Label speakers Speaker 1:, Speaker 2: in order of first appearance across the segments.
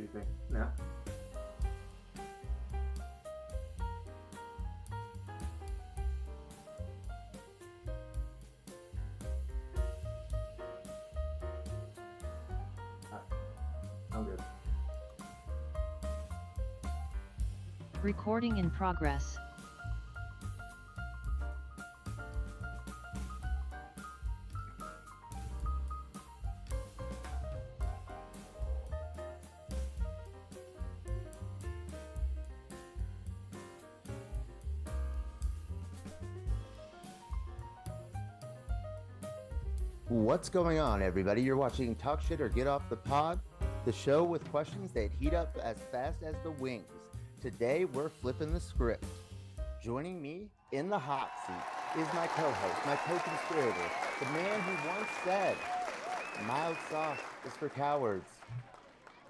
Speaker 1: do you think? No? I'm good.
Speaker 2: Recording in progress.
Speaker 3: What's going on, everybody? You're watching Talk Shit or Get Off the Pod, the show with questions that heat up as fast as the wings. Today, we're flipping the script. Joining me in the hot seat is my co-host, my co-conspirator, the man who once said, mild sauce is for cowards,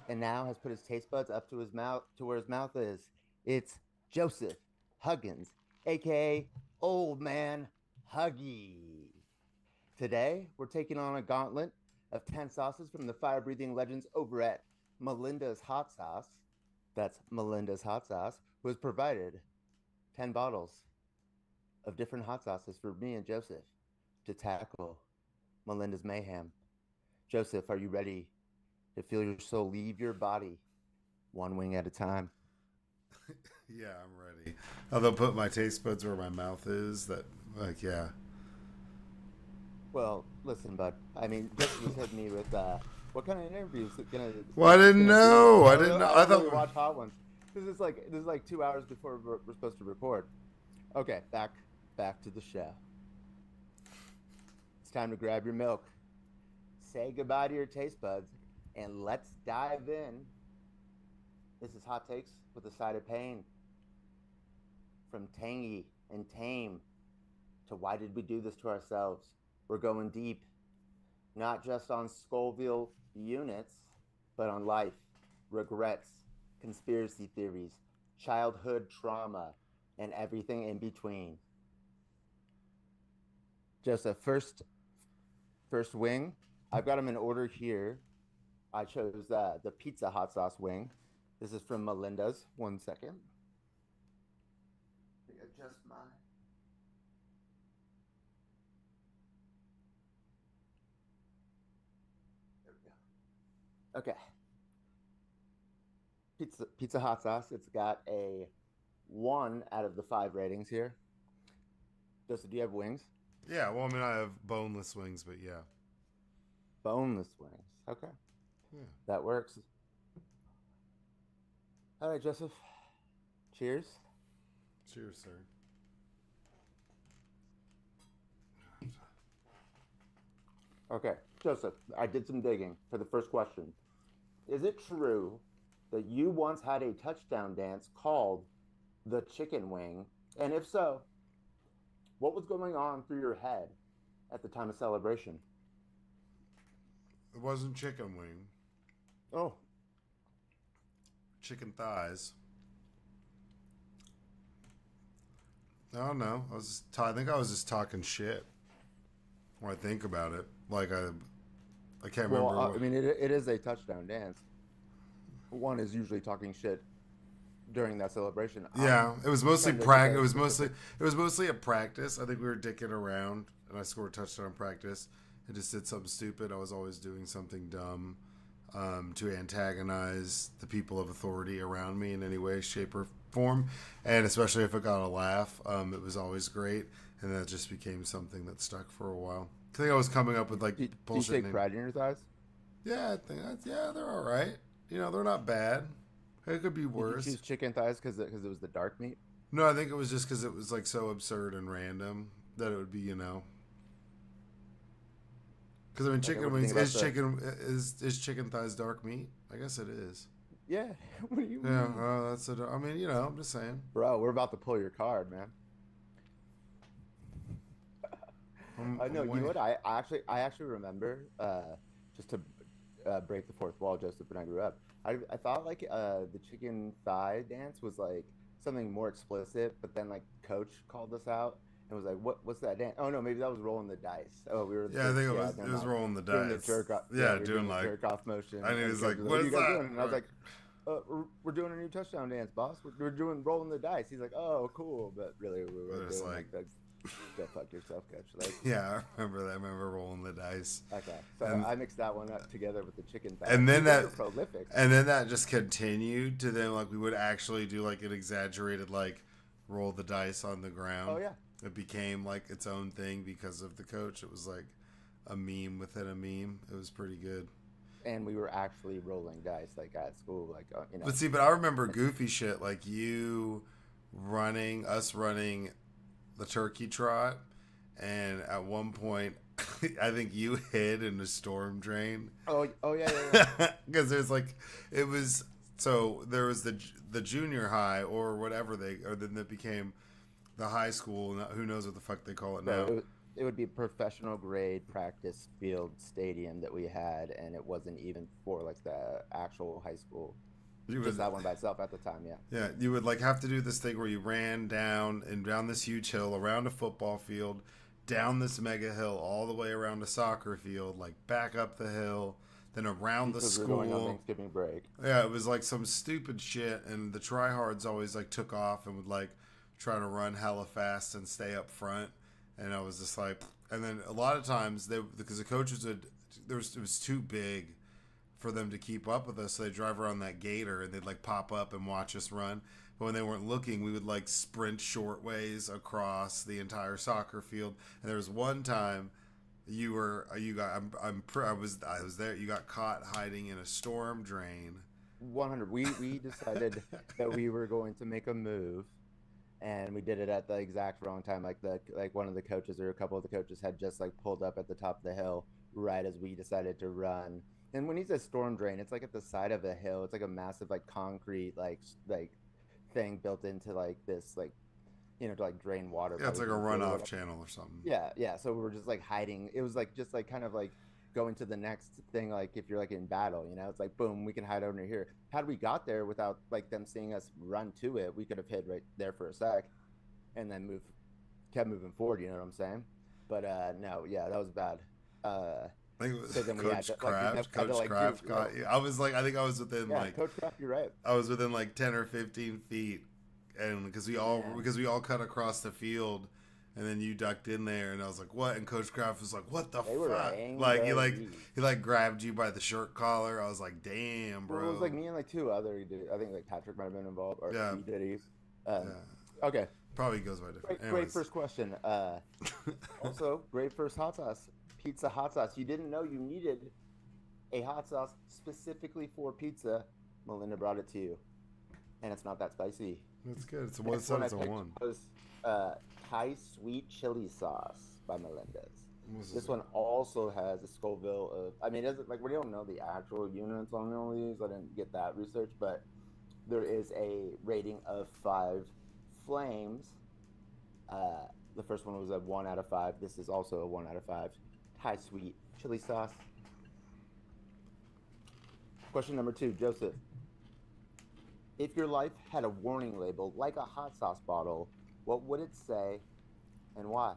Speaker 3: and now has put his taste buds up to his mouth, to where his mouth is. It's Joseph Huggins, aka Old Man Huggie. Today, we're taking on a gauntlet of 10 sauces from the fire-breathing legends over at Melinda'S Hot Sauce. That's Melinda'S Hot Sauce, who has provided 10 bottles of different hot sauces for me and Joseph to tackle Melinda'S mayhem. Joseph, are you ready to feel your soul leave your body one wing at a time?
Speaker 4: Yeah, I'm ready. Although put my taste buds where my mouth is, yeah.
Speaker 3: Well, listen, bud. I mean, Joseph was hitting me with, what kind of interviews gonna?
Speaker 4: Well, I didn't know. I didn't know. I thought
Speaker 3: we watch hot ones. This is like 2 hours before we're supposed to record. Okay, back to the show. It's time to grab your milk, say goodbye to your taste buds, and let's dive in. This is Hot Takes with a Side of Pain. From tangy and tame to why did we do this to ourselves? We're going deep, not just on Scoville units, but on life, regrets, conspiracy theories, childhood trauma, and everything in between. Joseph, first wing. I've got them in order here. I chose the pizza hot sauce wing. This is from Melinda'S. 1 second. Adjust my. There we go. Okay. Pizza hot sauce. It's got a 1 out of the 5 ratings here. Joseph, do you have wings?
Speaker 4: Yeah, well, I mean, I have boneless wings, but yeah.
Speaker 3: Boneless wings. Okay.
Speaker 4: Yeah.
Speaker 3: That works. All right, Joseph. Cheers.
Speaker 4: Cheers, sir.
Speaker 3: Okay, Joseph, I did some digging for the first question. Is it true that you once had a touchdown dance called the chicken wing? And if so, what was going on through your head at the time of celebration?
Speaker 4: It wasn't chicken wing.
Speaker 3: Oh.
Speaker 4: Chicken thighs. I don't know. I think I was just talking shit when I think about it. Like I can't remember.
Speaker 3: Well, I mean, it is a touchdown dance. One is usually talking shit during that celebration.
Speaker 4: Yeah, it was mostly practice. It was mostly a practice. I think we were dicking around, and I scored a touchdown practice. I just did something stupid. I was always doing something dumb to antagonize the people of authority around me in any way, shape, or form. And especially if it got a laugh, it was always great. And that just became something that stuck for a while. I think I was coming up with like bullshit.
Speaker 3: Do you take pride in your thighs?
Speaker 4: Yeah, I think they're all right. You know, they're not bad. It could be worse.
Speaker 3: Did you choose chicken thighs because it was the dark meat?
Speaker 4: No, I think it was just because it was like so absurd and random that it would be, you know. Because I mean, chicken wings is chicken thighs dark meat? I guess it is.
Speaker 3: Yeah. What do you mean?
Speaker 4: Yeah, that's it. I mean, you know, I'm just saying.
Speaker 3: Bro, we're about to pull your card, man. No, you know what? I actually remember, just to break the fourth wall, Joseph, when I grew up. I thought like the chicken thigh dance was like something more explicit, but then like Coach called us out, and was like, what's that dance? Oh no, maybe that was rolling the dice. Oh, we were
Speaker 4: Yeah, I think
Speaker 3: doing
Speaker 4: it was rolling the
Speaker 3: doing the
Speaker 4: dice.
Speaker 3: jerk off.
Speaker 4: Yeah,
Speaker 3: We were
Speaker 4: doing
Speaker 3: the
Speaker 4: like,
Speaker 3: jerk off motion.
Speaker 4: and he
Speaker 3: And
Speaker 4: was
Speaker 3: the
Speaker 4: like,
Speaker 3: coach was
Speaker 4: "What
Speaker 3: "What are
Speaker 4: is
Speaker 3: you guys
Speaker 4: that?"
Speaker 3: doing?" And I was like, we're doing a new touchdown dance, boss. We're doing rolling the dice. He's like, "Oh, cool," but really we were
Speaker 4: It's
Speaker 3: doing
Speaker 4: like-
Speaker 3: the go fuck yourself, coach. Like,
Speaker 4: Yeah, I remember that. I remember rolling the dice.
Speaker 3: okay, so
Speaker 4: And-
Speaker 3: I mixed that one up together with the chicken thigh.
Speaker 4: And then
Speaker 3: You guys
Speaker 4: that-
Speaker 3: are prolific.
Speaker 4: And then that just continued to then like we would actually do like an exaggerated like roll the dice on the ground.
Speaker 3: Oh yeah.
Speaker 4: It became like its own thing because of the coach. It was like a meme within a meme. It was pretty good.
Speaker 3: And we were actually rolling dice like at school, like you know.
Speaker 4: But see, but I remember goofy shit like us running the turkey trot, and at one point, I think you hid in the storm drain.
Speaker 3: Oh yeah.
Speaker 4: Because there's like, it was, so there was the junior high or whatever or then it became the high school. Who knows what the fuck they call it now.
Speaker 3: So it would be professional grade practice field stadium that we had, and it wasn't even for like the actual high school. Just that one by itself at the time, yeah.
Speaker 4: Yeah, you would like have to do this thing where you ran down this huge hill around a football field, down this mega hill, all the way around a soccer field, like back up the hill, then around the
Speaker 3: We're going on
Speaker 4: school.
Speaker 3: Thanksgiving break.
Speaker 4: Yeah, it was like some stupid shit, and the tryhards always like took off and would like try to run hella fast and stay up front, and I was just like, and then a lot of times because the coaches it was too big for them to keep up with us, so they drive around that gator and they'd like pop up and watch us run. But when they weren't looking, we would like sprint short ways across the entire soccer field. And there was one time I was there. You got caught hiding in a storm drain.
Speaker 3: 100. We decided that we were going to make a move, and we did it at the exact wrong time. Like one of the coaches or a couple of the coaches had just like pulled up at the top of the hill right as we decided to run. And when he says storm drain, it's like at the side of a hill. It's like a massive like concrete like thing built into like this like, you know, to like drain water.
Speaker 4: Yeah, it's like a runoff channel or something.
Speaker 3: Yeah. So we were just like hiding. It was like just like kind of like going to the next thing. Like if you're like in battle, you know, it's like boom, we can hide over here. Had we got there without like them seeing us run to it, we could have hid right there for a sec, and then kept moving forward. You know what I'm saying? But no, yeah, that was bad.
Speaker 4: I think it was
Speaker 3: So then we
Speaker 4: Coach
Speaker 3: had to,
Speaker 4: Kraft.
Speaker 3: like,
Speaker 4: Coach Kraft got you. I was within like
Speaker 3: Coach Kraft, you're right.
Speaker 4: I was within like 10 or 15 feet, and because we all cut across the field, and then you ducked in there, and I was like, "What?" And Coach Kraft was like, "What the fuck?" Like he grabbed you by the shirt collar. I was like, "Damn, bro."
Speaker 3: Well, it was like me and like two other dudes. I think like Patrick might have been involved, or
Speaker 4: Yeah.
Speaker 3: he did.
Speaker 4: Yeah.
Speaker 3: Okay.
Speaker 4: Probably goes by different.
Speaker 3: Great first question. Also, great first hot sauce. Pizza hot sauce. You didn't know you needed a hot sauce specifically for pizza. Melinda brought it to you, and it's not that spicy.
Speaker 4: That's good. It's a
Speaker 3: Next
Speaker 4: one.
Speaker 3: I
Speaker 4: It's a
Speaker 3: picked
Speaker 4: one.
Speaker 3: was Thai sweet chili sauce by Melinda'S.
Speaker 4: What's
Speaker 3: This one also has a Scoville of. I mean, it doesn't, like we don't know the actual units on all these. I didn't get that research, but there is a rating of 5 flames. The first one was a 1 out of 5. This is also a 1 out of 5. Thai sweet chili sauce. Question number 2, Joseph. If your life had a warning label like a hot sauce bottle, what would it say and why?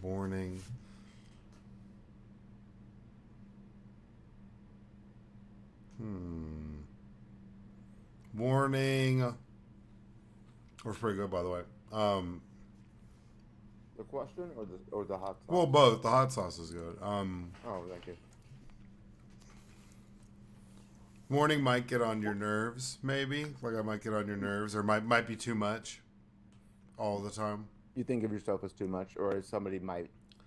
Speaker 4: Warning. Warning. That's pretty good, by the way.
Speaker 3: The question or the hot sauce?
Speaker 4: Well, both. The hot sauce is good.
Speaker 3: Oh, thank you.
Speaker 4: Warning might get on your nerves, maybe. Like I might get on your nerves, or might be too much all the time.
Speaker 3: You think of yourself as too much, or as somebody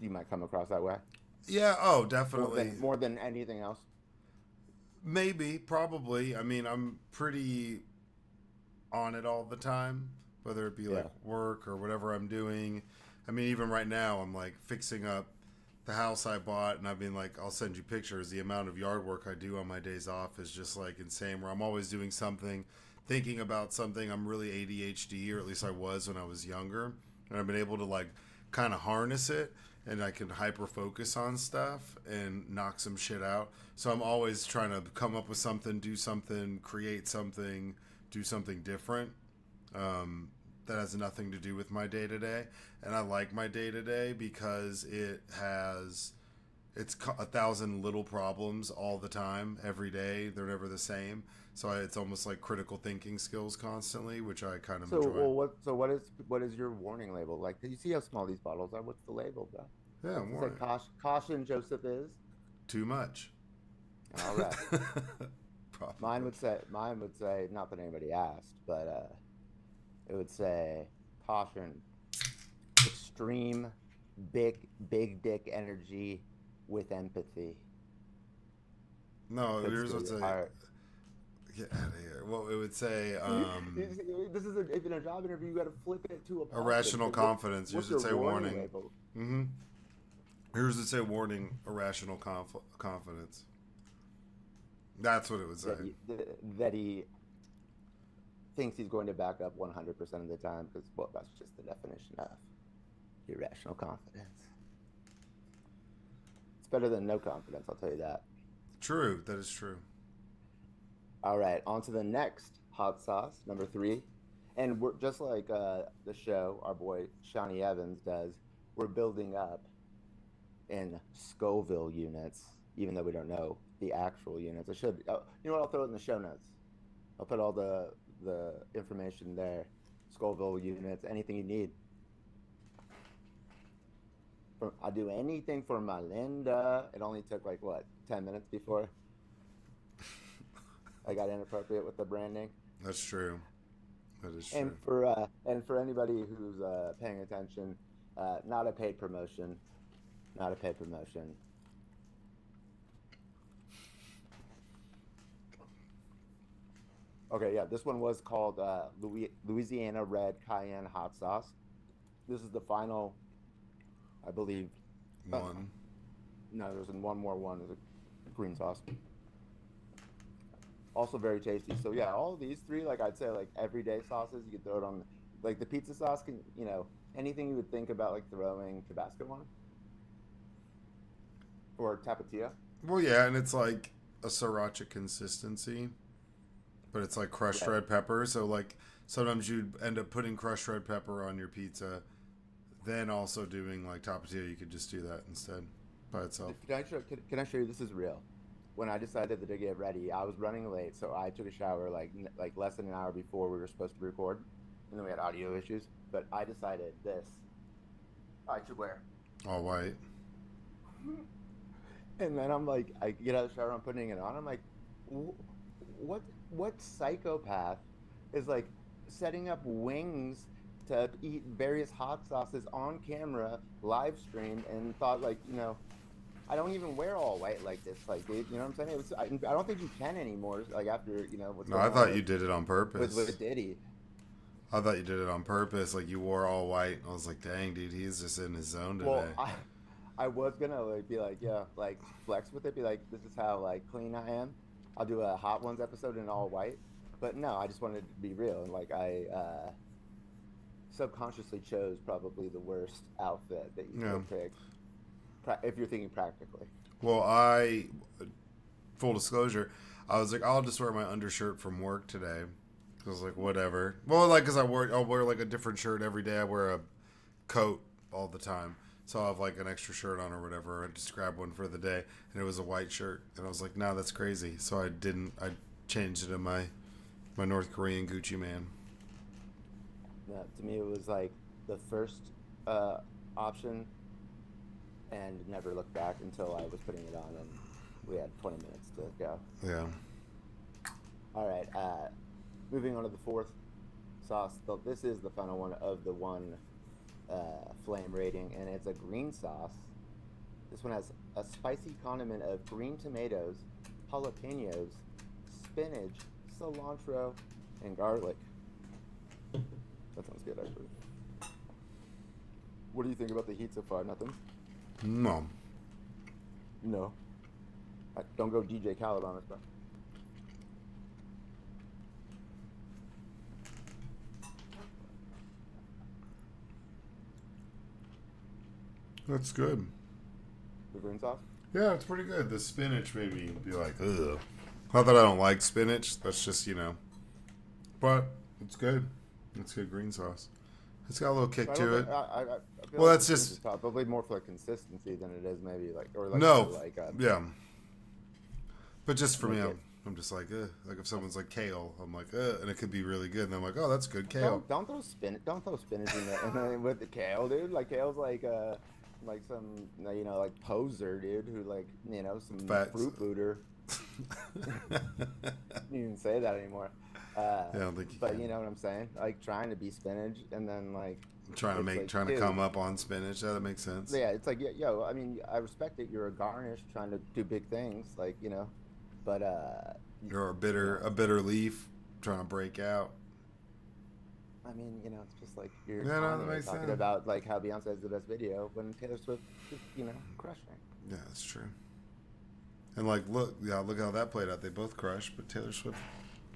Speaker 3: you might come across that way?
Speaker 4: Yeah. Oh, definitely.
Speaker 3: More than anything else.
Speaker 4: Maybe, probably. I mean, I'm pretty on it all the time, whether it be like work or whatever I'm doing. I mean, even right now, I'm like fixing up the house I bought, and I've been like, I'll send you pictures. The amount of yard work I do on my days off is just like insane, where I'm always doing something, thinking about something. I'm really ADHD, or at least I was when I was younger, and I've been able to like kind of harness it. and I can hyper focus on stuff and knock some shit out. So I'm always trying to come up with something, do something, create something, do something different. That has nothing to do with my day to day, and I like my day to day because it's 1,000 little problems all the time, every day. They're never the same. So it's almost like critical thinking skills constantly, which I kind of enjoy.
Speaker 3: What is your warning label? Like, do you see how small these bottles are? What's the label, bro?
Speaker 4: Yeah,
Speaker 3: It's
Speaker 4: warning.
Speaker 3: like caution, Joseph is
Speaker 4: Too much.
Speaker 3: all right.
Speaker 4: Probably.
Speaker 3: Mine would say, not that anybody asked, but it would say, caution, extreme, big dick energy with empathy.
Speaker 4: No,
Speaker 3: Puts
Speaker 4: here's
Speaker 3: to
Speaker 4: what's
Speaker 3: your
Speaker 4: a
Speaker 3: heart.
Speaker 4: get out of here. Well, it would say
Speaker 3: This is if in a job interview you got to flip it to a positive.
Speaker 4: irrational confidence.
Speaker 3: What's
Speaker 4: Yours would
Speaker 3: your
Speaker 4: say warning.
Speaker 3: label?
Speaker 4: Mm-hmm. Yours would say warning, irrational confidence. That's what it would say.
Speaker 3: That he thinks he's going to back up 100% of the time because, well, that's just the definition of irrational confidence. It's better than no confidence, I'll tell you that.
Speaker 4: True, that is true.
Speaker 3: All right, on to the next hot sauce, number 3. And we're just like the show our boy Shawnee Evans does, we're building up in Scoville units, even though we don't know the actual units. I should, you know what, I'll throw it in the show notes. I'll put all the information there. Scoville units, anything you need. I'll do anything for Melinda. It only took like, what, 10 minutes before I got inappropriate with the branding.
Speaker 4: That's true. That is true.
Speaker 3: And for anybody who's paying attention, not a paid promotion. Not a paid promotion. Okay, yeah, this one was called Louisiana Red Cayenne Hot Sauce. This is the final, I believe.
Speaker 4: One.
Speaker 3: No, there's one more one. There's a green sauce. Also very tasty. So yeah, all of these 3, like I'd say, like everyday sauces, you could throw it on. Like the pizza sauce can, anything you would think about like throwing Tabasco on. Or Tapatio.
Speaker 4: Well, yeah, and it's like a sriracha consistency, but it's like crushed red pepper. So like sometimes you'd end up putting crushed red pepper on your pizza, then also doing like Tapatio. You could just do that instead by itself.
Speaker 3: Can I show you? This is real. When I decided to get ready, I was running late, so I took a shower like less than an hour before we were supposed to record, and then we had audio issues. But I decided this I should wear.
Speaker 4: All white.
Speaker 3: And then I'm like, I get out of the shower, I'm putting it on. I'm like, what psychopath is like setting up wings to eat various hot sauces on camera, live stream, and thought like, I don't even wear all white like this. Like, you know what I'm saying? I don't think you can anymore. Like after, what's
Speaker 4: No, I thought you did it on purpose.
Speaker 3: With Diddy.
Speaker 4: I thought you did it on purpose. Like you wore all white. I was like, dang, dude, he's just in his zone today.
Speaker 3: Well, I was gonna be like, yeah, like flex with it, be like, this is how like clean I am. I'll do a Hot Ones episode in all white, but no, I just wanted to be real, and like I subconsciously chose probably the worst outfit that you could pick, if you're thinking practically.
Speaker 4: Well, full disclosure, I was like, I'll just wear my undershirt from work today. I was like, whatever. Well, like, cause I'll wear like a different shirt every day. I wear a coat all the time. So I'll have like an extra shirt on or whatever. I just grabbed one for the day, and it was a white shirt. And I was like, no, that's crazy. So I changed it to my North Korean Gucci man.
Speaker 3: Yeah, to me it was like the first option, and never looked back until I was putting it on, and we had 20 minutes to go.
Speaker 4: Yeah.
Speaker 3: All right. Moving on to the 4th sauce. So this is the final one of the one flame rating, and it's a green sauce. This one has a spicy condiment of green tomatoes, jalapenos, spinach, cilantro, and garlic. That sounds good, actually. What do you think about the heat so far? Nothing?
Speaker 4: No.
Speaker 3: No. Don't go DJ Khaled on us, bro.
Speaker 4: That's good.
Speaker 3: The green sauce?
Speaker 4: Yeah, it's pretty good. The spinach made me be like, ugh. Not that I don't like spinach. That's just, But it's good. It's good green sauce. It's got a little kick to it.
Speaker 3: I feel
Speaker 4: Well,
Speaker 3: like
Speaker 4: that's
Speaker 3: this
Speaker 4: just...
Speaker 3: is probably more for consistency than it is maybe like, or like,
Speaker 4: No.
Speaker 3: like
Speaker 4: Yeah. But just for me,
Speaker 3: Like it.
Speaker 4: I'm just like, ugh. Like if someone's like kale, I'm like, ugh. And it could be really good. And I'm like, oh, that's good kale.
Speaker 3: Don't throw spinach. Don't throw spinach in there with the kale, dude. Like kale's like some like poser, dude, who like some
Speaker 4: Facts.
Speaker 3: fruit booter. You even say that anymore.
Speaker 4: Yeah, I don't think you
Speaker 3: but
Speaker 4: can.
Speaker 3: you know what I'm saying? Like trying to be spinach and then like
Speaker 4: Trying
Speaker 3: it's
Speaker 4: to
Speaker 3: like,
Speaker 4: come up on spinach. Yeah, that makes sense.
Speaker 3: yeah, it's like yo. I mean, I respect it. You're a garnish trying to do big things, like but
Speaker 4: Or a bitter leaf trying to break out.
Speaker 3: I mean, it's just like you're
Speaker 4: Yeah, no, that
Speaker 3: Kanye
Speaker 4: makes
Speaker 3: talking
Speaker 4: sense.
Speaker 3: about like how Beyonce has the best video when Taylor Swift is, crushing.
Speaker 4: Yeah, that's true. And like, look how that played out. They both crushed, but Taylor Swift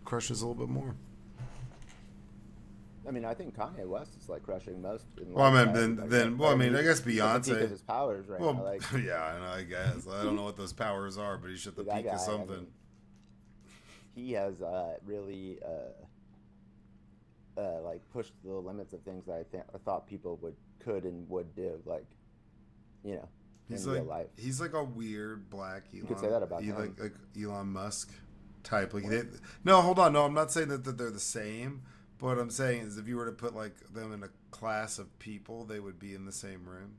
Speaker 4: crushes a little bit more.
Speaker 3: I mean, I think Kanye West is like crushing most.
Speaker 4: Well, I mean,
Speaker 3: everybody.
Speaker 4: I guess
Speaker 3: he's at the peak of
Speaker 4: Beyonce.
Speaker 3: his powers right
Speaker 4: Well,
Speaker 3: now. Like
Speaker 4: yeah, I guess I don't know what those powers are, but he's at the
Speaker 3: that
Speaker 4: peak
Speaker 3: guy,
Speaker 4: of something.
Speaker 3: he has really like pushed the limits of things that I thought people could and would do. Like,
Speaker 4: He's
Speaker 3: in
Speaker 4: like
Speaker 3: real life.
Speaker 4: he's like a weird black Elon.
Speaker 3: You could say that about him.
Speaker 4: Like Elon Musk type. Like no, hold on, no, I'm not saying that they're the same. But what I'm saying is, if you were to put like them in a class of people, they would be in the same room.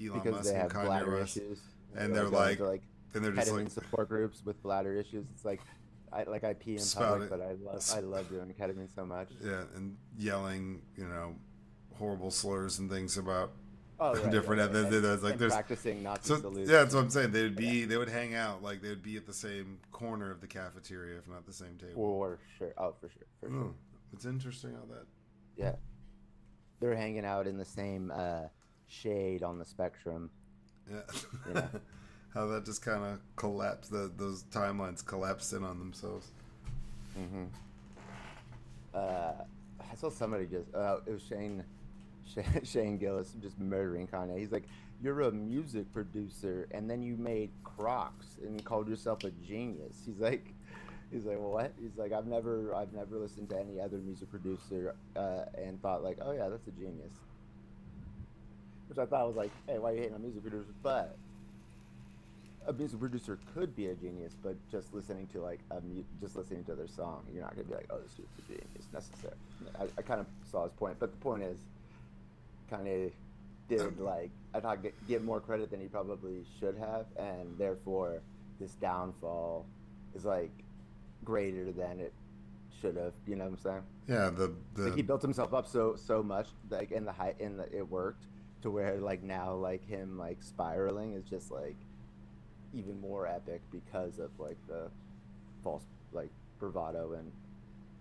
Speaker 4: Elon
Speaker 3: Because
Speaker 4: Musk
Speaker 3: they have
Speaker 4: and Kanye
Speaker 3: bladder
Speaker 4: West,
Speaker 3: issues,
Speaker 4: and they're
Speaker 3: going
Speaker 4: like,
Speaker 3: to,
Speaker 4: and they're just
Speaker 3: ketamine
Speaker 4: like
Speaker 3: support groups with bladder issues. It's like I pee in
Speaker 4: Spouting.
Speaker 3: public, but I love doing ketamine so much.
Speaker 4: yeah, and yelling, horrible slurs and things about
Speaker 3: Oh, right,
Speaker 4: different
Speaker 3: right, right.
Speaker 4: ethnic. Like
Speaker 3: And
Speaker 4: there's
Speaker 3: practicing not to
Speaker 4: so
Speaker 3: salute.
Speaker 4: yeah, that's what I'm saying. They would hang out, like they would be at the same corner of the cafeteria, if not the same table.
Speaker 3: For sure. Oh, for sure.
Speaker 4: Oh, it's interesting how that.
Speaker 3: Yeah. They're hanging out in the same shade on the spectrum.
Speaker 4: Yeah.
Speaker 3: Yeah.
Speaker 4: How that just kind of collapsed. Those timelines collapsed in on themselves.
Speaker 3: Mm-hmm. I saw somebody just. It was Shane Gillis just murdering Kanye. He's like, "You're a music producer, and then you made Crocs and called yourself a genius." He's like, "What?" He's like, "I've never listened to any other music producer and thought like, oh yeah, that's a genius." Which I thought was like, "Hey, why are you hating on music producers?" But a music producer could be a genius, but just listening to just listening to their song, you're not gonna be like, "Oh, this dude's a genius," necessarily. I kind of saw his point, but the point is, Kanye did I thought get more credit than he probably should have, and therefore this downfall is like greater than it should have. You know what I'm saying?
Speaker 4: Yeah,
Speaker 3: Like he built himself up so much, like it worked to where like now like him like spiraling is just like even more epic because of like the false like bravado and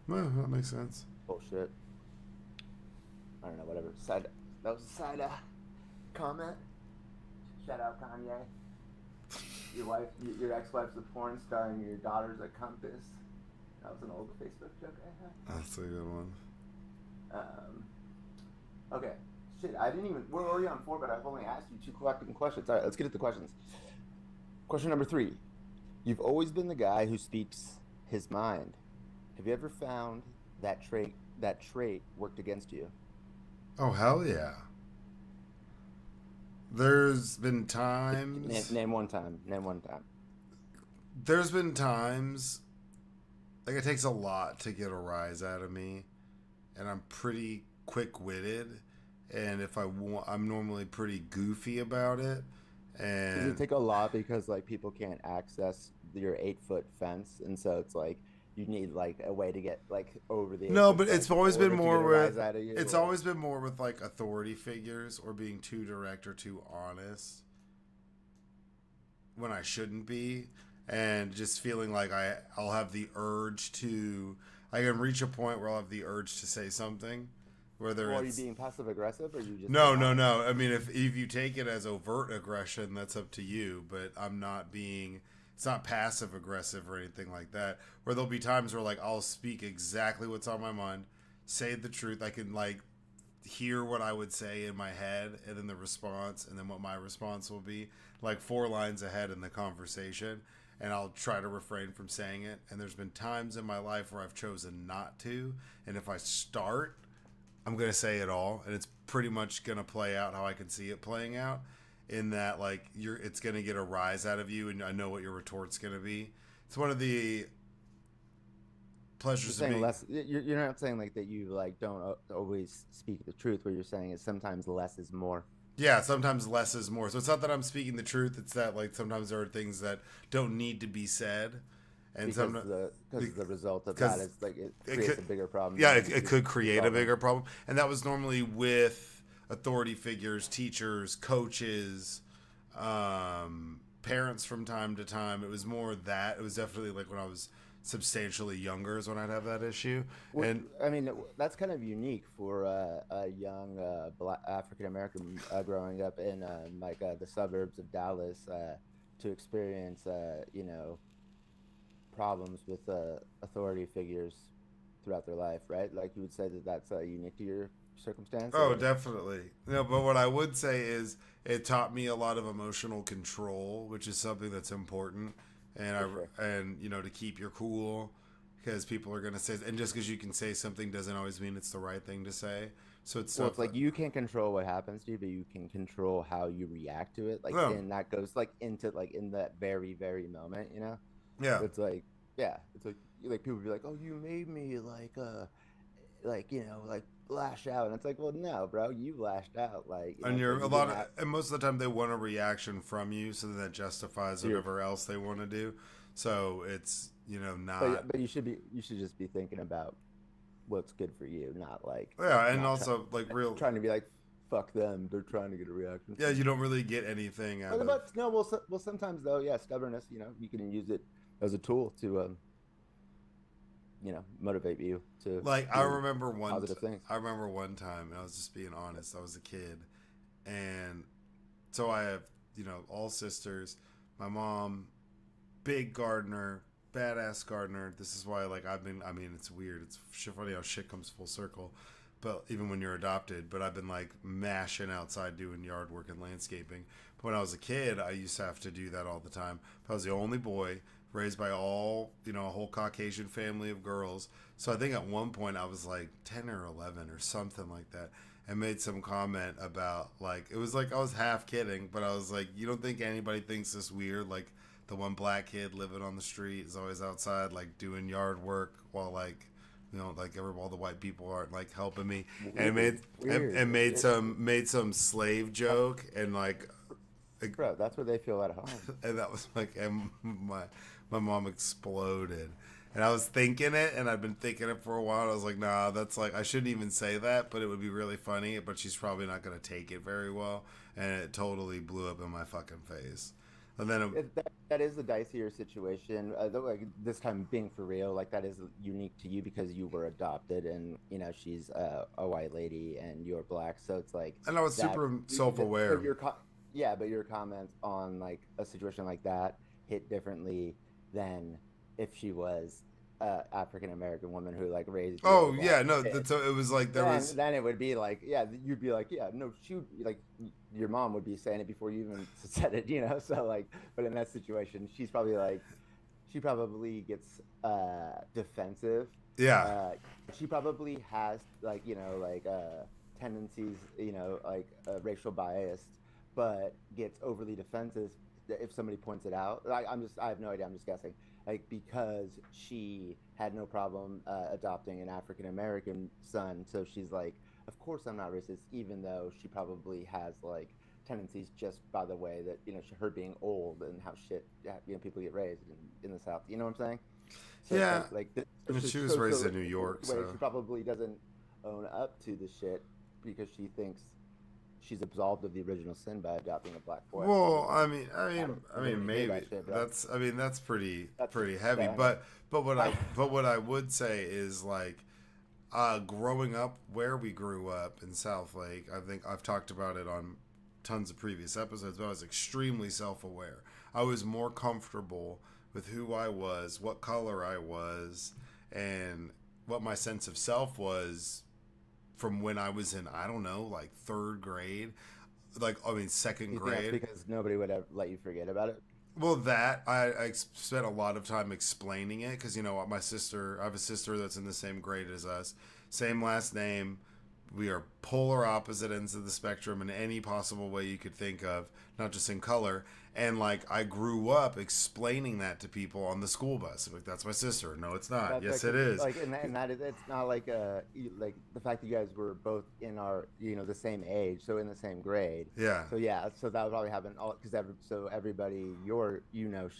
Speaker 4: well, that makes sense.
Speaker 3: bullshit. I don't know, whatever. That was a side comment. Shout out Kanye. Your ex-wife's a porn star and your daughter's a compass. That was an old Facebook joke I had.
Speaker 4: That's a good one.
Speaker 3: Okay. Shit, we're already on 4, but I've only asked you 2 collecting questions. All right, let's get at the questions. Question number 3. You've always been the guy who speaks his mind. Have you ever found that trait worked against you?
Speaker 4: Oh, hell yeah. There's been times.
Speaker 3: Name one time.
Speaker 4: There's been times. Like, it takes a lot to get a rise out of me. And I'm pretty quick-witted. And if I'm normally pretty goofy about it. And
Speaker 3: Does it take a lot because, like, people can't access your 8-foot fence? And so it's like, you need like a way to get like over the.
Speaker 4: No, but it's always been more with.
Speaker 3: It's
Speaker 4: always been more with like authority figures or being too direct or too honest when I shouldn't be, and just feeling like I'll have the urge to. I can reach a point where I'll have the urge to say something, whether
Speaker 3: are
Speaker 4: it's.
Speaker 3: you being passive aggressive or you just?
Speaker 4: No. I mean, if you take it as overt aggression, that's up to you. But I'm not being. It's not passive aggressive or anything like that. Where there'll be times where like I'll speak exactly what's on my mind, say the truth. I can like hear what I would say in my head and then the response and then what my response will be, like 4 lines ahead in the conversation, and I'll try to refrain from saying it. And there's been times in my life where I've chosen not to, and if I start, I'm going to say it all, and it's pretty much going to play out how I can see it playing out, in that like it's going to get a rise out of you, and I know what your retort's going to be. It's one of the pleasures of being
Speaker 3: less. You're not saying like that you like don't always speak the truth. What you're saying is sometimes less is more.
Speaker 4: Yeah, sometimes less is more. So it's not that I'm speaking the truth. It's that like sometimes there are things that don't need to be said, and
Speaker 3: because the result of that is like it creates a bigger problem.
Speaker 4: Yeah, it could create a bigger problem, and that was normally with authority figures, teachers, coaches, parents from time to time. It was more that. It was definitely like when I was substantially younger is when I'd have that issue.
Speaker 3: Well,
Speaker 4: and
Speaker 3: I mean, that's kind of unique for a young Black African American growing up in the suburbs of Dallas to experience problems with authority figures throughout their life, right? Like you would say that that's unique to your circumstance.
Speaker 4: Oh, definitely. But what I would say is it taught me a lot of emotional control, which is something that's important. And to keep your cool, because people are going to say, and just because you can say something doesn't always mean it's the right thing to say. So it's
Speaker 3: like you can't control what happens to you, but you can control how you react to it. And that goes like into like in that very, very moment,
Speaker 4: Yeah.
Speaker 3: It's like, yeah, it's like people be like, oh, you made me like lash out, and it's like, well, no, bro, you lashed out,
Speaker 4: and most of the time they want a reaction from you, so that justifies whatever else they want to do. So it's not.
Speaker 3: But you should just be thinking about what's good for you, not like
Speaker 4: and also
Speaker 3: trying to be like, fuck them, they're trying to get a reaction.
Speaker 4: Yeah, you don't really get anything out of.
Speaker 3: But no, well, sometimes though, yeah, stubbornness, you can use it as a tool to motivate you to
Speaker 4: I remember one
Speaker 3: positive things.
Speaker 4: I remember one time, and I was just being honest, I was a kid, and so I have all sisters. My mom, big gardener, badass gardener. This is why it's weird, it's funny how shit comes full circle, but even when you're adopted. But I've been like mashing outside doing yard work and landscaping. But when I was a kid, I used to have to do that all the time. I was the only boy, raised by a whole Caucasian family of girls. So I think at one point I was like 10 or 11 or something like that, and made some comment about it was like I was half kidding, but I was like, you don't think anybody thinks this weird? Like the one black kid living on the street is always outside like doing yard work while all the white people aren't like helping me, and made some slave joke, and
Speaker 3: bro, that's where they feel at home.
Speaker 4: And that was and my mom exploded. And I was thinking it, and I'd been thinking it for a while. I was like, nah, that's I shouldn't even say that, but it would be really funny, but she's probably not going to take it very well. And it totally blew up in my fucking face. And then
Speaker 3: that is a dicier situation. This time being for real, that is unique to you because you were adopted, and she's a white lady and you're black. So it's like,
Speaker 4: and I was super self-aware.
Speaker 3: But your comments on a situation like that hit differently than if she was African American woman who raised.
Speaker 4: Oh yeah, no. So it was
Speaker 3: Then it would be you'd be like, yeah, no, she would your mom would be saying it before you even said it, So but in that situation, she probably gets defensive.
Speaker 4: Yeah.
Speaker 3: She probably has tendencies, racial bias, but gets overly defensive if somebody points it out. I have no idea. I'm just guessing. Because she had no problem adopting an African American son, so she's like, of course I'm not racist, even though she probably has tendencies just by the way that her being old and how people get raised in the South. You know what I'm saying? So
Speaker 4: yeah. She was raised in New York, so
Speaker 3: she probably doesn't own up to the shit because she thinks she's absolved of the original sin by adopting a black boy.
Speaker 4: Well, I mean, maybe that's pretty heavy. But what I would say is growing up where we grew up in South Lake. I think I've talked about it on tons of previous episodes. But I was extremely self-aware. I was more comfortable with who I was, what color I was, and what my sense of self was from when I was in, I don't know, like third grade, second
Speaker 3: You think that's
Speaker 4: grade.
Speaker 3: because nobody would ever let you forget about it?
Speaker 4: Well, that I spent a lot of time explaining it because my sister. I have a sister that's in the same grade as us, same last name. We are polar opposite ends of the spectrum in any possible way you could think of, not just in color. And like I grew up explaining that to people on the school bus. Like that's my sister. No, it's not.
Speaker 3: That's
Speaker 4: Yes,
Speaker 3: like,
Speaker 4: it is.
Speaker 3: like, and that is, it's not like like the fact that you guys were both in our, the same age, so in the same grade.
Speaker 4: Yeah.
Speaker 3: So yeah, so that would probably happen all because so everybody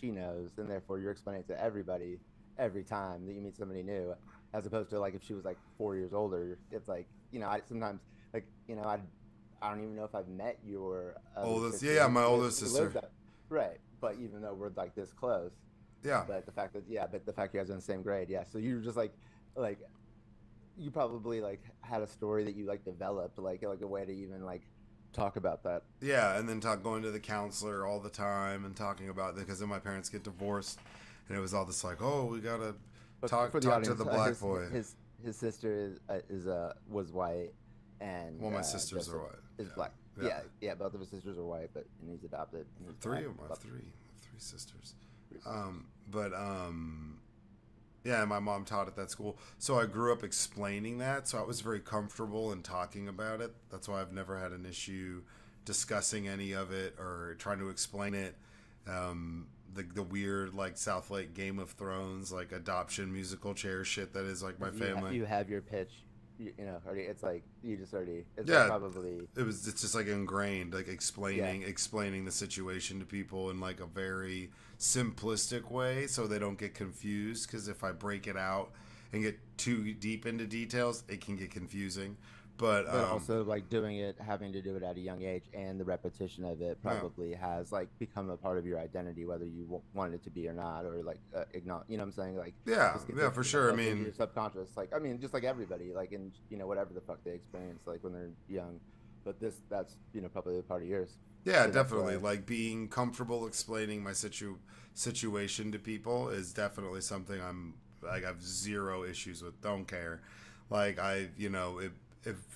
Speaker 3: she knows, and therefore you're explaining it to everybody every time that you meet somebody new, as opposed to like if she was like 4 years older, it's like I sometimes like I don't even know if I've met your
Speaker 4: Oldest,
Speaker 3: sister
Speaker 4: yeah, my
Speaker 3: who
Speaker 4: oldest
Speaker 3: who
Speaker 4: sister.
Speaker 3: lives up- right, but even though we're like this close.
Speaker 4: Yeah.
Speaker 3: But the fact you guys are in the same grade, yeah. So you were just like you probably like had a story that you like developed, like a way to even like talk about that.
Speaker 4: Yeah, and then going to the counselor all the time and talking about it because then my parents get divorced, and it was all this like, oh, we gotta
Speaker 3: But
Speaker 4: talk
Speaker 3: for the
Speaker 4: to
Speaker 3: audience,
Speaker 4: the black boy.
Speaker 3: his sister was white, and
Speaker 4: Well, my sisters
Speaker 3: Joseph
Speaker 4: are white.
Speaker 3: is
Speaker 4: Yeah.
Speaker 3: black.
Speaker 4: Yeah.
Speaker 3: Yeah, both of his sisters are white, and he's adopted. And he's
Speaker 4: Three
Speaker 3: black.
Speaker 4: of my three sisters. But yeah, my mom taught at that school, so I grew up explaining that. So I was very comfortable in talking about it. That's why I've never had an issue discussing any of it or trying to explain it. The weird like South Lake Game of Thrones like adoption musical chair shit that is like my family.
Speaker 3: You have your pitch, already. It's like you just already. It's
Speaker 4: Yeah,
Speaker 3: like probably.
Speaker 4: It's just like ingrained, like explaining the situation to people in like a very simplistic way so they don't get confused, because if I break it out and get too deep into details, it can get confusing. But
Speaker 3: Also like having to do it at a young age, and the repetition of it probably has like become a part of your identity, whether you want it to be or not, or like ignore. You know what I'm saying? Like
Speaker 4: for sure. I mean,
Speaker 3: your subconscious, like just like everybody, like in whatever the fuck they experience, like when they're young. But that's probably a part of yours.
Speaker 4: yeah,
Speaker 3: So
Speaker 4: definitely. Like being comfortable explaining my situation to people is definitely something I have zero issues with. Don't care. Like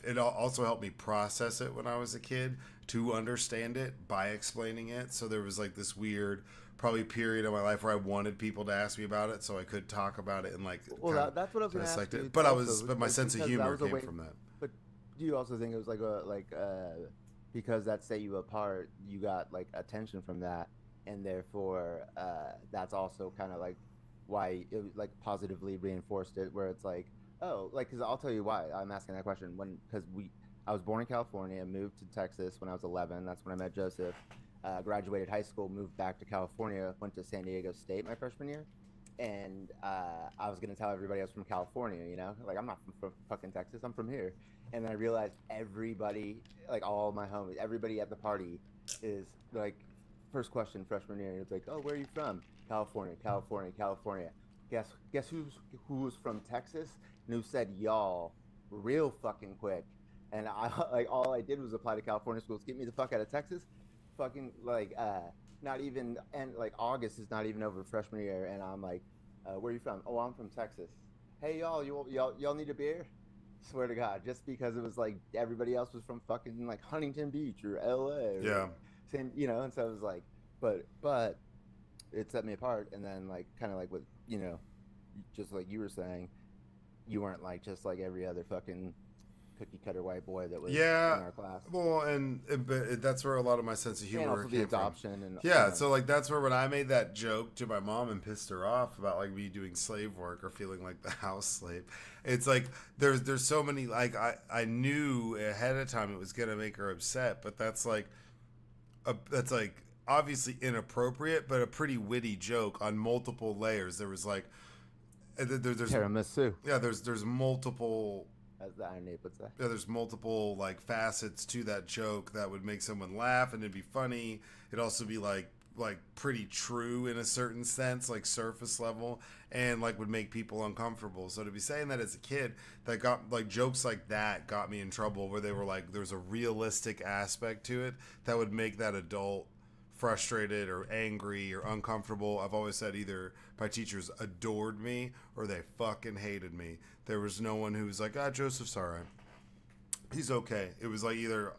Speaker 4: it also helped me process it when I was a kid, to understand it by explaining it. So there was like this weird probably period of my life where I wanted people to ask me about it so I could talk about it and like
Speaker 3: that's what I was going to ask you.
Speaker 4: But my sense of humor came from that.
Speaker 3: But do you also think it was because that set you apart, you got like attention from that, and therefore that's also kind of like why it like positively reinforced it, where it's like, oh, like, because I'll tell you why I'm asking that question. I was born in California, moved to Texas when I was 11. That's when I met Joseph. Graduated high school, moved back to California, went to San Diego State my freshman year, and I was gonna tell everybody I was from California. Like I'm not from fucking Texas. I'm from here. And then I realized everybody, like all my homies, everybody at the party is like, first question freshman year, it's like, oh, where are you from? California, California, California. Guess who was from Texas and who said y'all real fucking quick? And I like all I did was apply to California schools. Get me the fuck out of Texas. Fucking like not even, and like August is not even over freshman year, and I'm like, where are you from? Oh, I'm from Texas. Hey y'all need a beer? Swear to God, just because it was like everybody else was from fucking like Huntington Beach or LA.
Speaker 4: Yeah.
Speaker 3: Same, and so I was like, but it set me apart. And then like kind of like with just like you were saying, you weren't like just like every other fucking cookie cutter white boy that was in our class.
Speaker 4: Well, but that's where a lot of my sense of humor
Speaker 3: and also
Speaker 4: came
Speaker 3: the adoption
Speaker 4: from.
Speaker 3: and
Speaker 4: so like that's where when I made that joke to my mom and pissed her off about like me doing slave work or feeling like the house slave, it's like there's so many, like I knew ahead of time it was gonna make her upset, but that's like obviously inappropriate, but a pretty witty joke on multiple layers. There was like there's
Speaker 3: tiramisu.
Speaker 4: Yeah, there's multiple,
Speaker 3: as the irony would say.
Speaker 4: Yeah, there's multiple like facets to that joke that would make someone laugh and it'd be funny. It'd also be like pretty true in a certain sense, like surface level, and like would make people uncomfortable. So to be saying that as a kid, that got like jokes like that got me in trouble, where they were like there's a realistic aspect to it that would make that adult frustrated or angry or uncomfortable. I've always said either my teachers adored me or they fucking hated me. There was no one who was like, Joseph's all right. He's okay. It was like either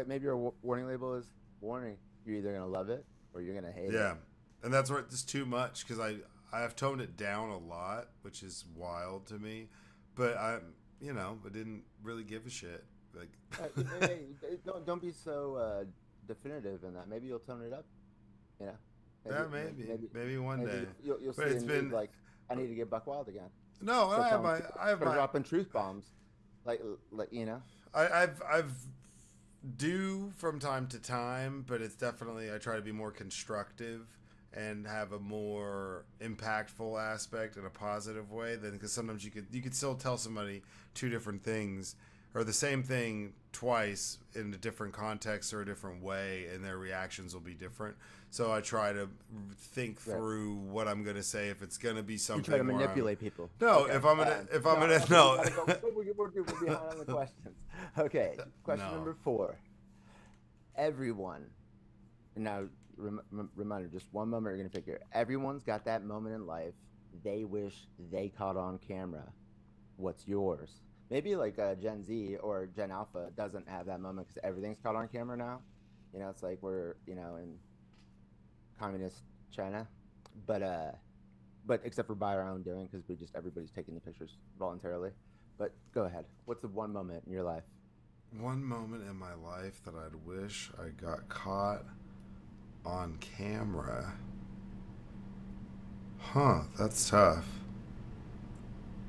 Speaker 3: maybe your warning label is warning. You're either gonna love it or you're gonna hate it.
Speaker 4: yeah, and that's where it's too much because I have toned it down a lot, which is wild to me. But I didn't really give a shit. Like,
Speaker 3: hey, don't be so definitive in that. Maybe you'll tone it up. You know.
Speaker 4: Maybe one day.
Speaker 3: You'll see.
Speaker 4: It's been
Speaker 3: like I need to get buck wild again.
Speaker 4: No, I have my
Speaker 3: dropping truth bombs, like you know.
Speaker 4: I've do from time to time, but it's definitely I try to be more constructive and have a more impactful aspect in a positive way. Than because sometimes you could still tell somebody two different things or the same thing twice in a different context or a different way, and their reactions will be different. So I try to think through what I'm going to say. If it's going to be something,
Speaker 3: you try to manipulate people.
Speaker 4: No, okay. We're behind
Speaker 3: on the questions. Okay, question number 4. Everyone, now reminder, just one moment you're going to pick here. Everyone's got that moment in life they wish they caught on camera. What's yours? Maybe like Gen Z or Gen Alpha doesn't have that moment because everything's caught on camera now. You know, it's like we're in communist China, but except for by our own doing because everybody's taking the pictures voluntarily. But go ahead. What's the one moment in your life?
Speaker 4: One moment in my life that I'd wish I got caught on camera. Huh, that's tough.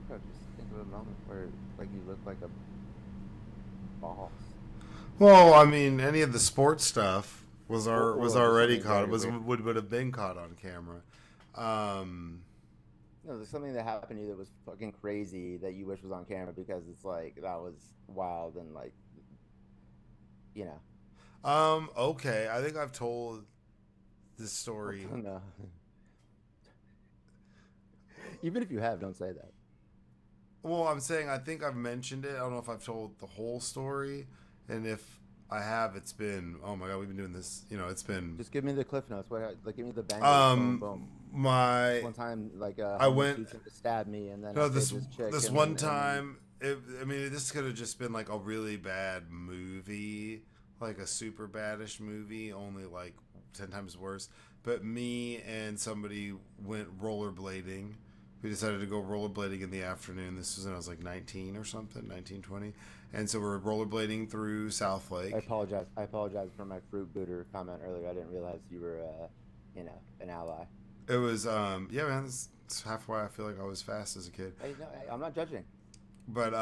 Speaker 3: Bro, just think of a moment where you look like a boss.
Speaker 4: Well, I mean, any of the sports stuff was already caught. Would have been caught on camera.
Speaker 3: No, there's something that happened to you that was fucking crazy that you wish was on camera because it's like that was wild and like, you know.
Speaker 4: Okay, I think I've told this story.
Speaker 3: No. Even if you have, don't say that.
Speaker 4: Well, I'm saying I think I've mentioned it. I don't know if I've told the whole story, and if I have, it's been oh my god, we've been doing this. You know, it's been.
Speaker 3: Just give me the cliff notes. Give me the bang. Boom, boom.
Speaker 4: One
Speaker 3: time,
Speaker 4: I went this one time. This could have just been like a really bad movie, like a super baddish movie, only like 10 times worse. But me and somebody went rollerblading. We decided to go rollerblading in the afternoon. This was when I was like 19 or something, 19, 20. And so we're rollerblading through South Lake.
Speaker 3: I apologize for my fruit booter comment earlier. I didn't realize you were, an ally.
Speaker 4: It was, man, it's half why I feel like I was fast as a kid.
Speaker 3: I'm not judging.
Speaker 4: But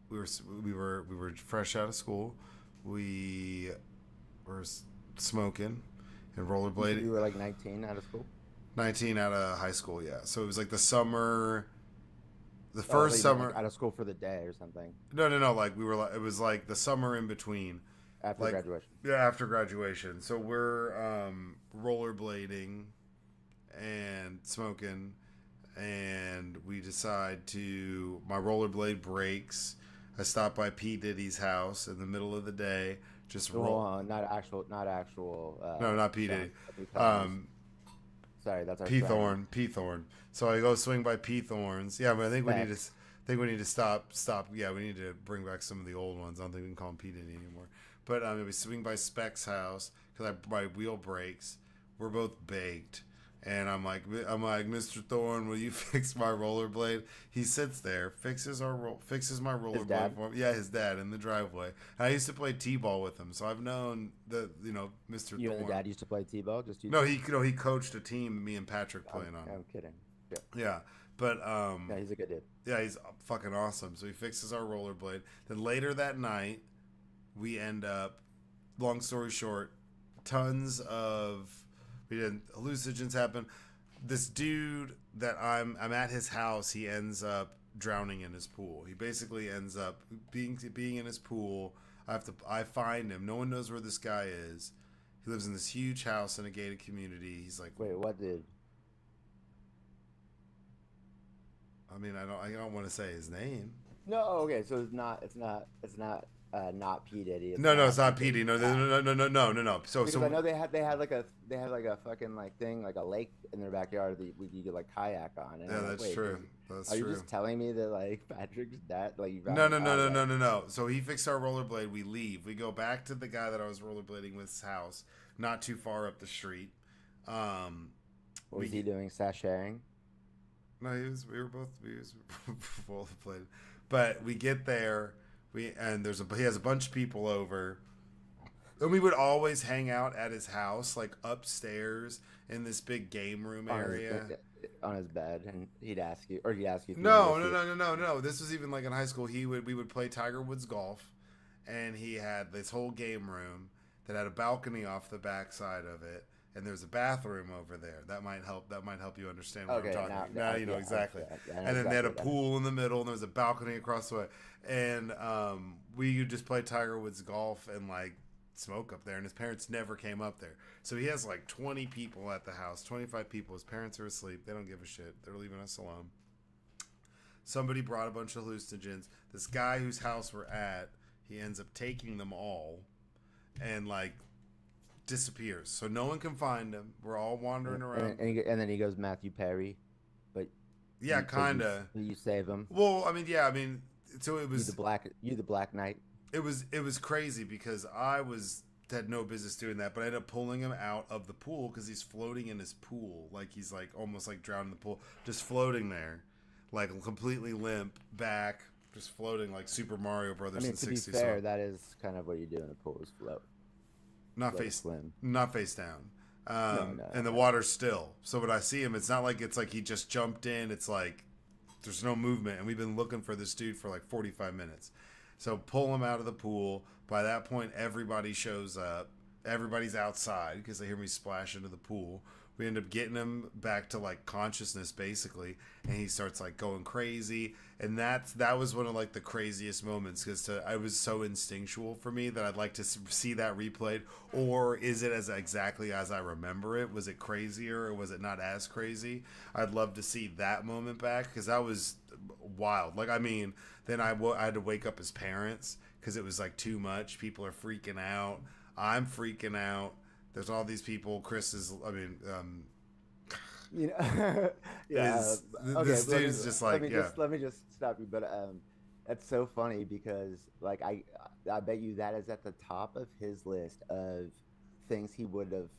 Speaker 4: we were fresh out of school. We were smoking and rollerblading.
Speaker 3: You were like 19 out of school?
Speaker 4: 19 out of high school, yeah. So it was like the summer, the first summer.
Speaker 3: Like out of school for the day or something?
Speaker 4: No. Like it was like the summer in between.
Speaker 3: After graduation?
Speaker 4: Yeah, after graduation. So we're rollerblading and smoking, and we decide my rollerblade breaks. I stop by P. Diddy's house in the middle of the day. Just roll.
Speaker 3: Not actual.
Speaker 4: No, not P. Diddy.
Speaker 3: Sorry, that's our
Speaker 4: P. Thorne. So I go swing by P. Thorne's. Yeah, but I think we need to stop. Yeah, we need to bring back some of the old ones. I don't think we can call him P. Diddy anymore. But we swing by Speck's house because my wheel breaks. We're both baked. And I'm like, Mr. Thorne, will you fix my rollerblade? He sits there, fixes my rollerblade for me. Yeah, his dad in the driveway. I used to play t-ball with him, so I've known Mr. Thorne.
Speaker 3: You and the dad used to play t-ball?
Speaker 4: He coached a team. Me and Patrick playing on.
Speaker 3: I'm kidding.
Speaker 4: Yeah, but
Speaker 3: yeah, he's a good dude.
Speaker 4: Yeah, he's fucking awesome. So he fixes our rollerblade. Then later that night, we end up. Long story short, hallucinogens happen. This dude that I'm at his house, he ends up drowning in his pool. He basically ends up being in his pool. I find him. No one knows where this guy is. He lives in this huge house in a gated community. He's like,
Speaker 3: wait, what dude?
Speaker 4: I mean, I don't want to say his name.
Speaker 3: No, okay, so it's not not P Diddy. It's
Speaker 4: No, it's not
Speaker 3: P.
Speaker 4: PD. No,
Speaker 3: Yeah.
Speaker 4: No. So
Speaker 3: Because I know they had like a fucking like thing, like a lake in their backyard that you could like kayak on. And
Speaker 4: yeah,
Speaker 3: I'm like,
Speaker 4: that's
Speaker 3: wait,
Speaker 4: true. That's
Speaker 3: are you
Speaker 4: true.
Speaker 3: just telling me that like Patrick's dad, like you
Speaker 4: No,
Speaker 3: found?
Speaker 4: no, no, no,
Speaker 3: Okay.
Speaker 4: no, no, no. So he fixed our rollerblade. We leave. We go back to the guy that I was rollerblading with's house, not too far up the street. Um,
Speaker 3: What was
Speaker 4: we
Speaker 3: he doing? Sashaying?
Speaker 4: no, we were both rollerblading, but we get there. He has a bunch of people over. And we would always hang out at his house, like upstairs in this big game room area.
Speaker 3: On his bed, and he'd ask you, or he'd ask you. If you
Speaker 4: No,
Speaker 3: wanted
Speaker 4: no,
Speaker 3: to
Speaker 4: no, no, no, no. This was even like in high school. We would play Tiger Woods golf, and he had this whole game room that had a balcony off the back side of it, and there's a bathroom over there. That might help. That might help you understand what
Speaker 3: Okay,
Speaker 4: I'm talking about.
Speaker 3: now
Speaker 4: Now you know
Speaker 3: yeah,
Speaker 4: exactly.
Speaker 3: yeah, I know
Speaker 4: And then they had a
Speaker 3: exactly
Speaker 4: pool in the middle, and there was a balcony across the way. And we would just play Tiger Woods golf and like smoke up there, and his parents never came up there. So he has like 20 people at the house, 25 people. His parents are asleep. They don't give a shit. They're leaving us alone. Somebody brought a bunch of hallucinogens. This guy whose house we're at, he ends up taking them all and like disappears. So no one can find him. We're all wandering around.
Speaker 3: And then he goes Matthew Perry, but
Speaker 4: Yeah, kind of.
Speaker 3: You save him.
Speaker 4: Well, I mean, yeah, I mean, so it was
Speaker 3: You the Black Knight.
Speaker 4: It was crazy because had no business doing that, but I ended up pulling him out of the pool because he's floating in his pool, like he's like almost like drowned in the pool, just floating there, like completely limp back, just floating like Super Mario Brothers
Speaker 3: I mean,
Speaker 4: in
Speaker 3: to be
Speaker 4: '60s.
Speaker 3: fair, that is kind of what you do in a pool is float.
Speaker 4: Not
Speaker 3: Float
Speaker 4: face
Speaker 3: swim.
Speaker 4: not face down,
Speaker 3: No.
Speaker 4: and the water's still. So when I see him, it's not like it's like he just jumped in. It's like there's no movement, and we've been looking for this dude for like 45 minutes. So pull him out of the pool. By that point, everybody shows up. Everybody's outside because they hear me splash into the pool. We end up getting him back to like consciousness basically, and he starts like going crazy. And that was one of like the craziest moments because I was so instinctual for me that I'd like to see that replayed. Or is it as exactly as I remember it? Was it crazier or was it not as crazy? I'd love to see that moment back because that was wild. Like I mean, then I had to wake up his parents because it was like too much. People are freaking out. I'm freaking out. There's all these people. Chris is, I mean,
Speaker 3: You know, yeah.
Speaker 4: this dude's just like,
Speaker 3: let me just stop you. But that's so funny because like I bet you that is at the top of his list of things he would have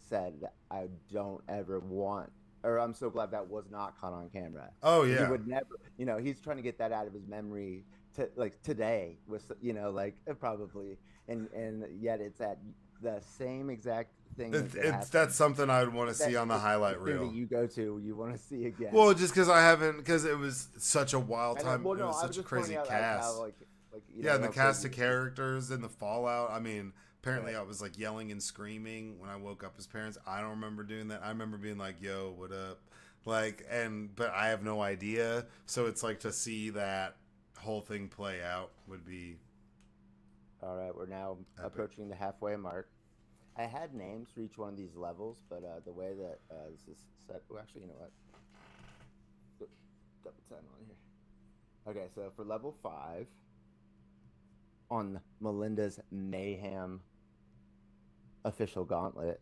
Speaker 3: said that I don't ever want, or I'm so glad that was not caught on camera.
Speaker 4: Oh yeah.
Speaker 3: He would never, he's trying to get that out of his memory to like today with, like probably, and yet it's at the same exact thing.
Speaker 4: That's something I would want to see on the highlight reel.
Speaker 3: That you go to, you want to see again.
Speaker 4: Well, just because it was such a wild time.
Speaker 3: Well, no,
Speaker 4: it was such a crazy cast.
Speaker 3: And
Speaker 4: the cast of characters and the fallout. I mean, apparently I was like yelling and screaming when I woke up as parents. I don't remember doing that. I remember being like, "Yo, what up?" But I have no idea. So it's like to see that whole thing play out would be.
Speaker 3: All right, we're now approaching the halfway mark. I had names for each one of these levels, but the way that this is set... Well, actually, you know what? Double time on here. Okay, so for level 5, on Melinda'S Mayhem official gauntlet,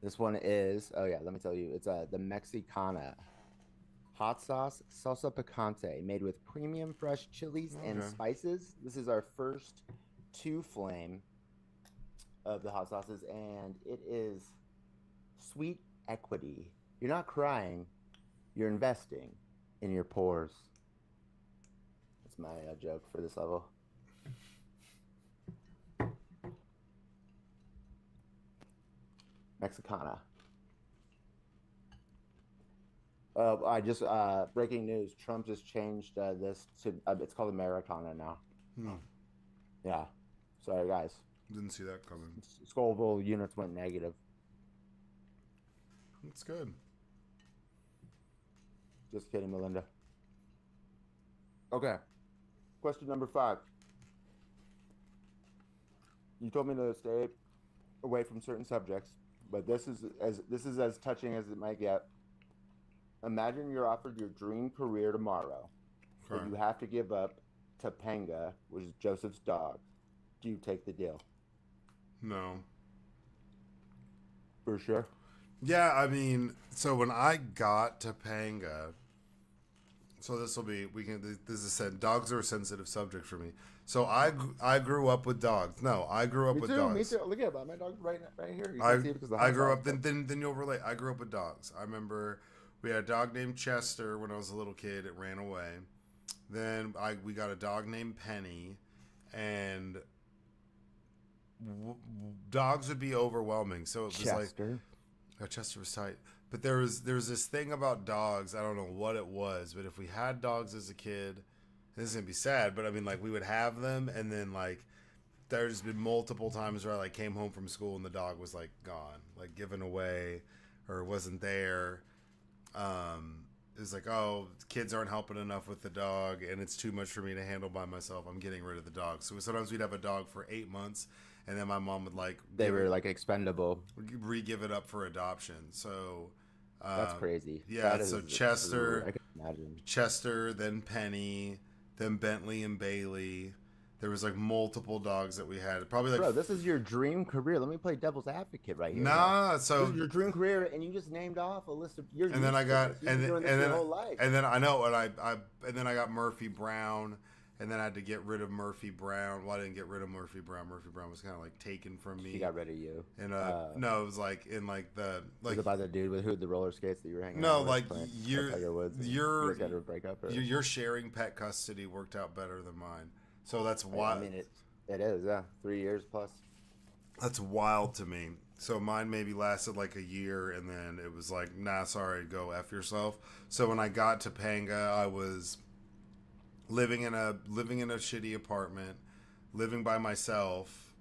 Speaker 3: this one is... Oh, yeah, let me tell you. It's the Mexicana hot sauce salsa picante, made with premium fresh chilies and spices. This is our first 2-flame of the hot sauces, and it is sweet equity. You're not crying, you're investing in your pores. That's my joke for this level. Mexicana. I just breaking news. Trump just changed this to it's called Americana now. Yeah. Sorry, guys.
Speaker 4: Didn't see that coming.
Speaker 3: Scoville units went negative.
Speaker 4: That's good.
Speaker 3: Just kidding, Melinda. Okay. Question number 5. You told me to stay away from certain subjects, but this is as touching as it might get. Imagine you're offered your dream career tomorrow, but you have to give up Topanga, which is Joseph's dog, do you take the deal?
Speaker 4: No.
Speaker 3: For sure.
Speaker 4: Yeah, I mean, so when I got Topanga, so this will be we can. This is said. Dogs are a sensitive subject for me. So I grew up with dogs. No, I grew up
Speaker 3: Me
Speaker 4: with
Speaker 3: too. Me
Speaker 4: dogs.
Speaker 3: too. Look at my dog right here. You
Speaker 4: I
Speaker 3: can see it because the
Speaker 4: I
Speaker 3: hot
Speaker 4: grew
Speaker 3: sauce.
Speaker 4: up. Then you'll relate. I grew up with dogs. I remember we had a dog named Chester when I was a little kid. It ran away. Then we got a dog named Penny, and dogs would be overwhelming. So it was like
Speaker 3: Chester.
Speaker 4: Chester was tight. But there was this thing about dogs. I don't know what it was, but if we had dogs as a kid, this is gonna be sad. But I mean, like we would have them, and then like there's been multiple times where I like came home from school and the dog was like gone, like given away, or wasn't there. It was like, oh, kids aren't helping enough with the dog, and it's too much for me to handle by myself. I'm getting rid of the dog. So sometimes we'd have a dog for 8 months, and then my mom would like
Speaker 3: They were like expendable.
Speaker 4: re-give it up for adoption. So
Speaker 3: That's crazy.
Speaker 4: yeah.
Speaker 3: That
Speaker 4: So
Speaker 3: is
Speaker 4: Chester,
Speaker 3: I can imagine.
Speaker 4: Chester, then Penny, then Bentley and Bailey. There was like multiple dogs that we had. Probably like
Speaker 3: Bro, this is your dream career. Let me play devil's advocate right here.
Speaker 4: nah.
Speaker 3: This
Speaker 4: So
Speaker 3: is your dream career, and you just named off a list of your.
Speaker 4: and then I got
Speaker 3: doing this your whole life.
Speaker 4: and then I know and then I got Murphy Brown, and then I had to get rid of Murphy Brown. Well, I didn't get rid of Murphy Brown. Murphy Brown was kind of like taken from me.
Speaker 3: She got rid of you.
Speaker 4: And no, it was like in like the
Speaker 3: Was
Speaker 4: like
Speaker 3: it by the dude with who had the roller skates that you were hanging
Speaker 4: no
Speaker 3: out with?
Speaker 4: like
Speaker 3: playing Tiger Woods, and
Speaker 4: your
Speaker 3: you guys got to break up. Or?
Speaker 4: your sharing pet custody worked out better than mine. So that's
Speaker 3: I
Speaker 4: why
Speaker 3: mean, it is, yeah. 3 years plus.
Speaker 4: that's wild to me. So mine maybe lasted like a year, and then it was like, nah, sorry, go F yourself. So when I got to Topanga, I was living in a shitty apartment, living by myself,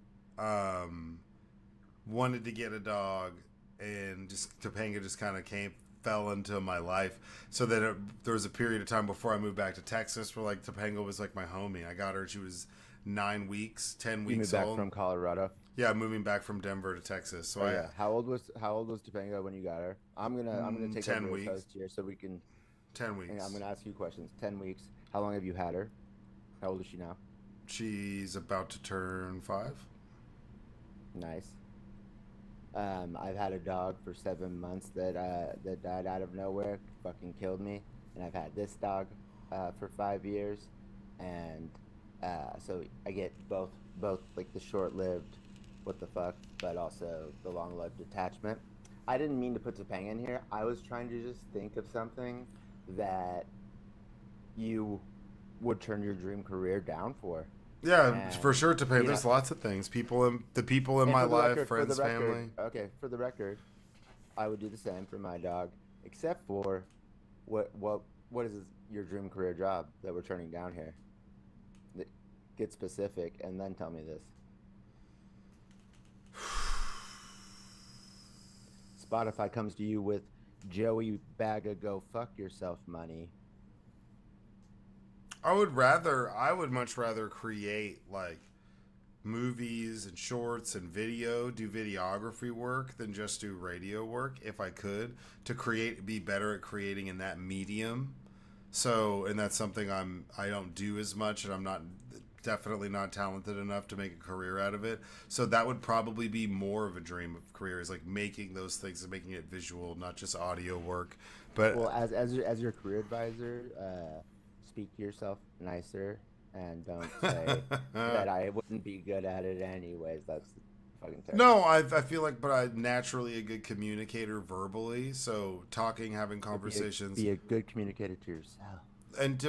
Speaker 4: wanted to get a dog, and just Topanga just kind of fell into my life. So that there was a period of time before I moved back to Texas where like Topanga was like my homie. I got her, she was 9 weeks, 10
Speaker 3: You
Speaker 4: weeks
Speaker 3: moved back
Speaker 4: old.
Speaker 3: from Colorado.
Speaker 4: Yeah, moving back from Denver to Texas. So
Speaker 3: Oh, yeah. How old was Topanga when you got her? I'm gonna take
Speaker 4: 10
Speaker 3: over as
Speaker 4: weeks.
Speaker 3: host here so we can.
Speaker 4: 10 weeks.
Speaker 3: And I'm gonna ask you questions. 10 weeks. How long have you had her? How old is she now?
Speaker 4: She's about to turn 5.
Speaker 3: Nice. I've had a dog for 7 months that died out of nowhere, fucking killed me, and I've had this dog for 5 years, and so I get both like the short-lived, what the fuck, but also the long-lived attachment. I didn't mean to put Topanga in here. I was trying to just think of something that you would turn your dream career down for.
Speaker 4: Yeah,
Speaker 3: And,
Speaker 4: for sure. Topanga.
Speaker 3: you
Speaker 4: There's
Speaker 3: know-
Speaker 4: lots of things. The people in
Speaker 3: And
Speaker 4: my
Speaker 3: for the
Speaker 4: life,
Speaker 3: record-
Speaker 4: friends,
Speaker 3: for the record,
Speaker 4: family.
Speaker 3: Okay, for the record, I would do the same for my dog, except for what is your dream career job that we're turning down here? Get specific and then tell me this. Spotify comes to you with Joey Bagga go fuck yourself money.
Speaker 4: I would much rather create like movies and shorts and do videography work than just do radio work if I could, to be better at creating in that medium. So, and that's something I don't do as much, and I'm definitely not talented enough to make a career out of it. So that would probably be more of a dream of career, is like making those things and making it visual, not just audio work. But
Speaker 3: Well, as your career advisor, speak to yourself nicer and don't say that I wouldn't be good at it anyways. That's fucking terrible.
Speaker 4: no, I feel like, but I'm naturally a good communicator verbally. So talking, having conversations,
Speaker 3: Be a good communicator to yourself.
Speaker 4: and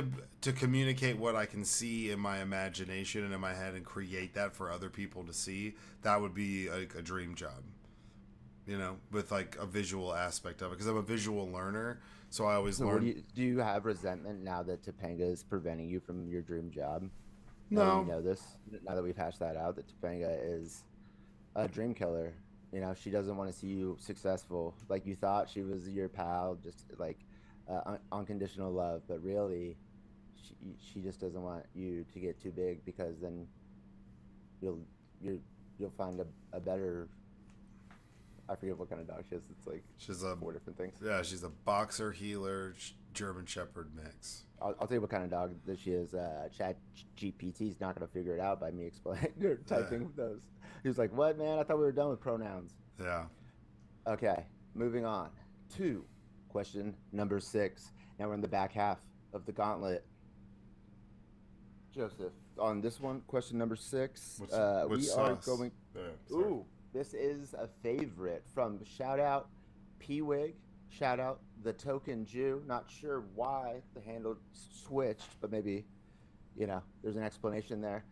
Speaker 4: to communicate what I can see in my imagination and in my head and create that for other people to see, that would be a dream job, with like a visual aspect of it, because I'm a visual learner, so I always
Speaker 3: So
Speaker 4: learn.
Speaker 3: do you have resentment now that Topanga is preventing you from your dream job? Now that
Speaker 4: No.
Speaker 3: you know this, now that we've hashed that out, that Topanga is a dream killer. She doesn't want to see you successful. Like, you thought she was your pal, just like unconditional love, but really, she just doesn't want you to get too big, because then you'll find a better. I forget what kind of dog she is. It's like
Speaker 4: She's
Speaker 3: four different things.
Speaker 4: she's a boxer, healer, German Shepherd mix.
Speaker 3: I'll tell you what kind of dog that she is. Chat GPT's not going to figure it out by me explaining or typing those. He was like, "What, man? I thought we were done with pronouns."
Speaker 4: Yeah.
Speaker 3: Okay, moving on to question number 6. Now we're in the back half of the gauntlet. Joseph, on this one, question number 6,
Speaker 4: Which
Speaker 3: we
Speaker 4: sauce?
Speaker 3: are going.
Speaker 4: Yeah, sorry.
Speaker 3: Ooh, this is a favorite from shout out P-Wig, shout out the Token Jew. Not sure why the handle switched, but maybe, there's an explanation there.